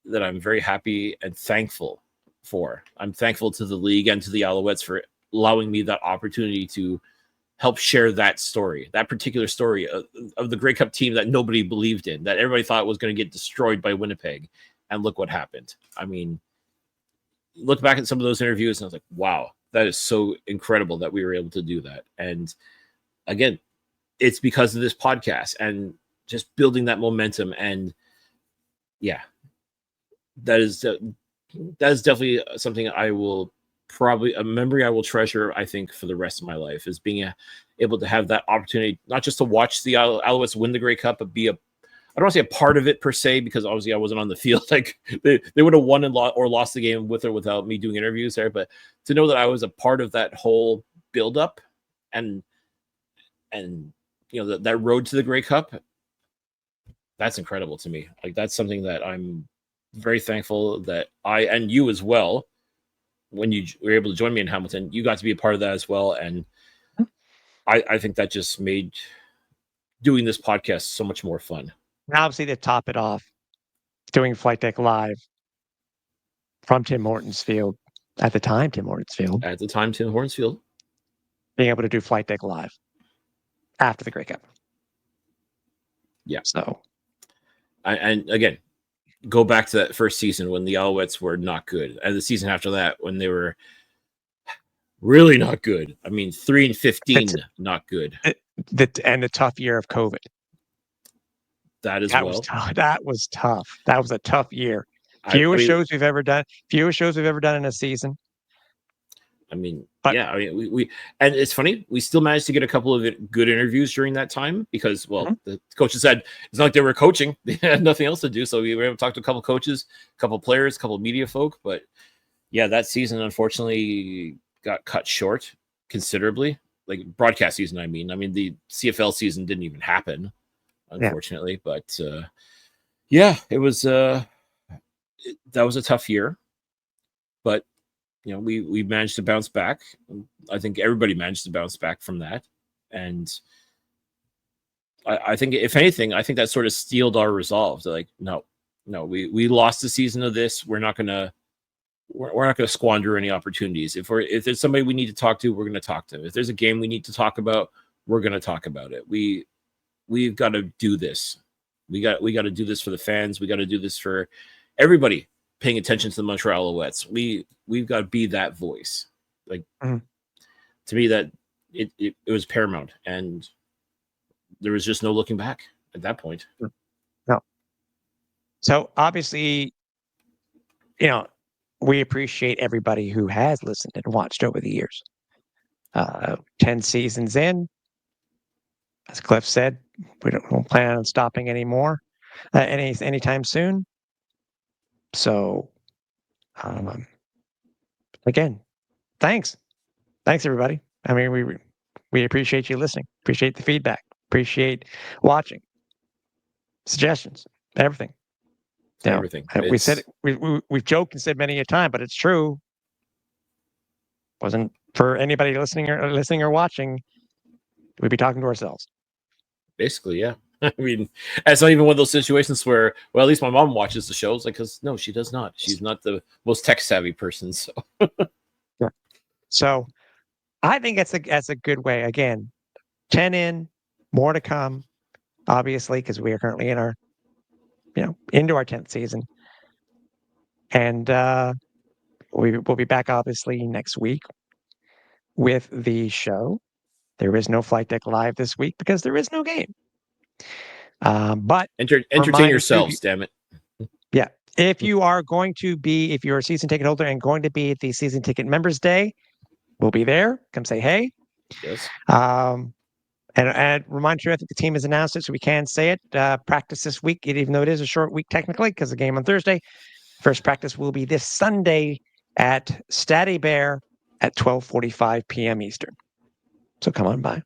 B: that I'm very happy and thankful for. I'm thankful to the league and to the Alouettes for allowing me that opportunity to help share that story, that particular story of the Grey Cup team that nobody believed in, that everybody thought was going to get destroyed by Winnipeg. And look what happened. I mean, look back at some of those interviews and I was like, wow, that is so incredible that we were able to do that. And again, it's because of this podcast and just building that momentum. And yeah, that is definitely something I will a memory I will treasure, I think, for the rest of my life, is being able to have that opportunity, not just to watch the Alouettes win the Grey Cup, but be I don't want to say a part of it per se, because obviously I wasn't on the field. Like they would have won or lost the game with or without me doing interviews there. But to know that I was a part of that whole buildup and that road to the Grey Cup, that's incredible to me. Like that's something that I'm very thankful that I and you as well, when you were able to join me in Hamilton, you got to be a part of that as well. And I think that just made doing this podcast so much more fun.
A: And obviously, to top it off, doing Flightdeck live from Tim Hortons Field at the time, Tim Hortons Field, being able to do Flightdeck live after the Grey Cup.
B: Yeah.
A: So,
B: and again, go back to that first season when the Alouettes were not good, and the season after that when they were really not good. I mean, 3-15, not good.
A: And the tough year of COVID.
B: That
A: was tough. That was a tough year. Fewest shows we've ever done in a season.
B: I mean, we and it's funny, we still managed to get a couple of good interviews during that time because, the coaches said it's not like they were coaching; they had nothing else to do. So we were able to talk to a couple coaches, a couple players, a couple media folk. But yeah, that season unfortunately got cut short considerably. Like broadcast season, I mean, the CFL season didn't even happen, unfortunately. Yeah. But it was that was a tough year, but we managed to bounce back. I think everybody managed to bounce back from that, and I think if anything, I think that sort of steeled our resolve. Like, no, we lost the season of this. We're not gonna squander any opportunities. If there's somebody we need to talk to, we're gonna talk to them. If there's a game we need to talk about, we're gonna talk about it. We've got to do this. We got to do this for the fans. We got to do this for everybody paying attention to the Montreal Alouettes. We've got to be that voice. Like to me, that it was paramount, and there was just no looking back at that point.
A: No. So obviously, we appreciate everybody who has listened and watched over the years. 10 seasons in, as Cliff said, we don't plan on stopping anymore anytime soon. So Again, thanks. Thanks, everybody. I mean, we appreciate you listening, appreciate the feedback, appreciate watching, suggestions, everything. You know,
B: Everything.
A: we said we've joked and said many a time, but it's true. Wasn't for anybody listening or watching, we'd be talking to ourselves.
B: Basically, yeah. I mean, it's not even one of those situations where, well, at least my mom watches the shows. Like, because no, she does not. She's not the most tech savvy person. So,
A: Yeah. So, I think that's a good way. Again, 10 in, more to come. Obviously, because we are currently in our, into our 10th season, and we'll be back obviously next week with the show. There is no Flight Deck Live this week because there is no game. But
B: entertain yourselves, damn it.
A: Yeah. If you are if you're a season ticket holder and going to be at the season ticket members day, we'll be there. Come say hey.
B: Yes.
A: And remind you, I think the team has announced it, so we can say it. Practice this week, even though it is a short week technically, because the game on Thursday. First practice will be this Sunday at Statty Bear at 12:45 p.m. Eastern. So come on by.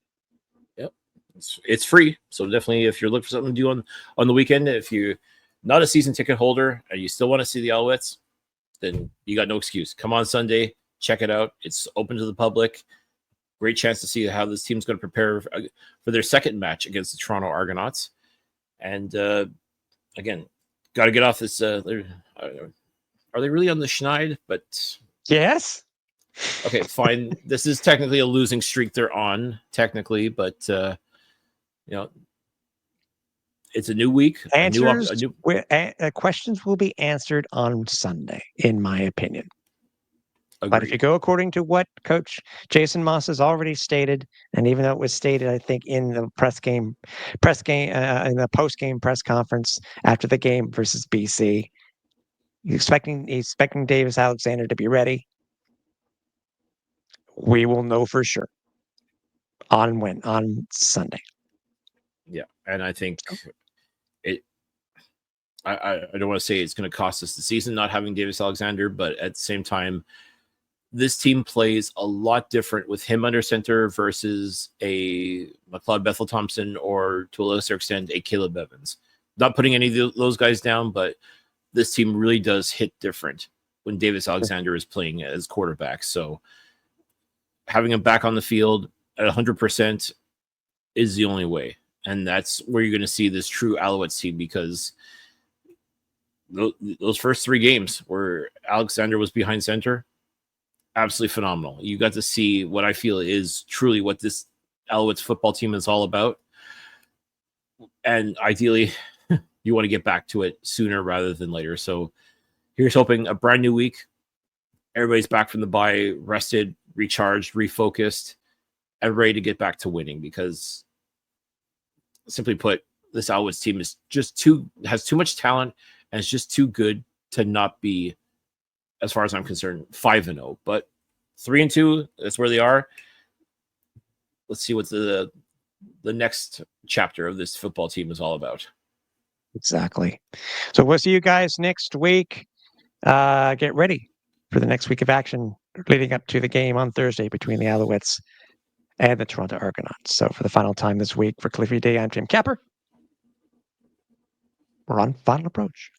B: Yep, it's free. So definitely, if you're looking for something to do on the weekend, if you're not a season ticket holder and you still want to see the Alouettes, then you got no excuse. Come on Sunday, check it out. It's open to the public. Great chance to see how this team's going to prepare for their second match against the Toronto Argonauts. And again, got to get off this. Are they really on the schneid? But
A: yes.
B: Okay, fine. This is technically a losing streak they're on, technically, but it's a new week.
A: Questions will be answered on Sunday, in my opinion.
B: Agreed.
A: But if you go according to what Coach Jason Moss has already stated, and even though it was stated, I think in the in the post-game press conference after the game versus BC, he's expecting Davis Alexander to be ready. We will know for sure on Sunday.
B: Yeah, and I think I don't want to say it's going to cost us the season not having Davis Alexander, but at the same time, this team plays a lot different with him under center versus a McLeod Bethel Thompson or, to a lesser extent, a Caleb Evans. Not putting any of those guys down, but this team really does hit different when Davis Alexander is playing as quarterback. So having him back on the field at 100% is the only way. And that's where you're going to see this true Alouettes team, because those first three games where Alexander was behind center, absolutely phenomenal. You got to see what I feel is truly what this Alouettes football team is all about. And ideally, you want to get back to it sooner rather than later. So here's hoping a brand new week. Everybody's back from the bye, rested, recharged, refocused, and ready to get back to winning, because simply put, this Alouettes team is has too much talent and it's just too good to not be, as far as I'm concerned, 5-0. But 3-2, that's where they are. Let's see what the next chapter of this football team is all about.
A: Exactly. So we'll see you guys next week. Get ready for the next week of action leading up to the game on Thursday between the Alouettes and the Toronto Argonauts. So for the final time this week for Cliffy Day, I'm Jim Capper. We're on Final Approach.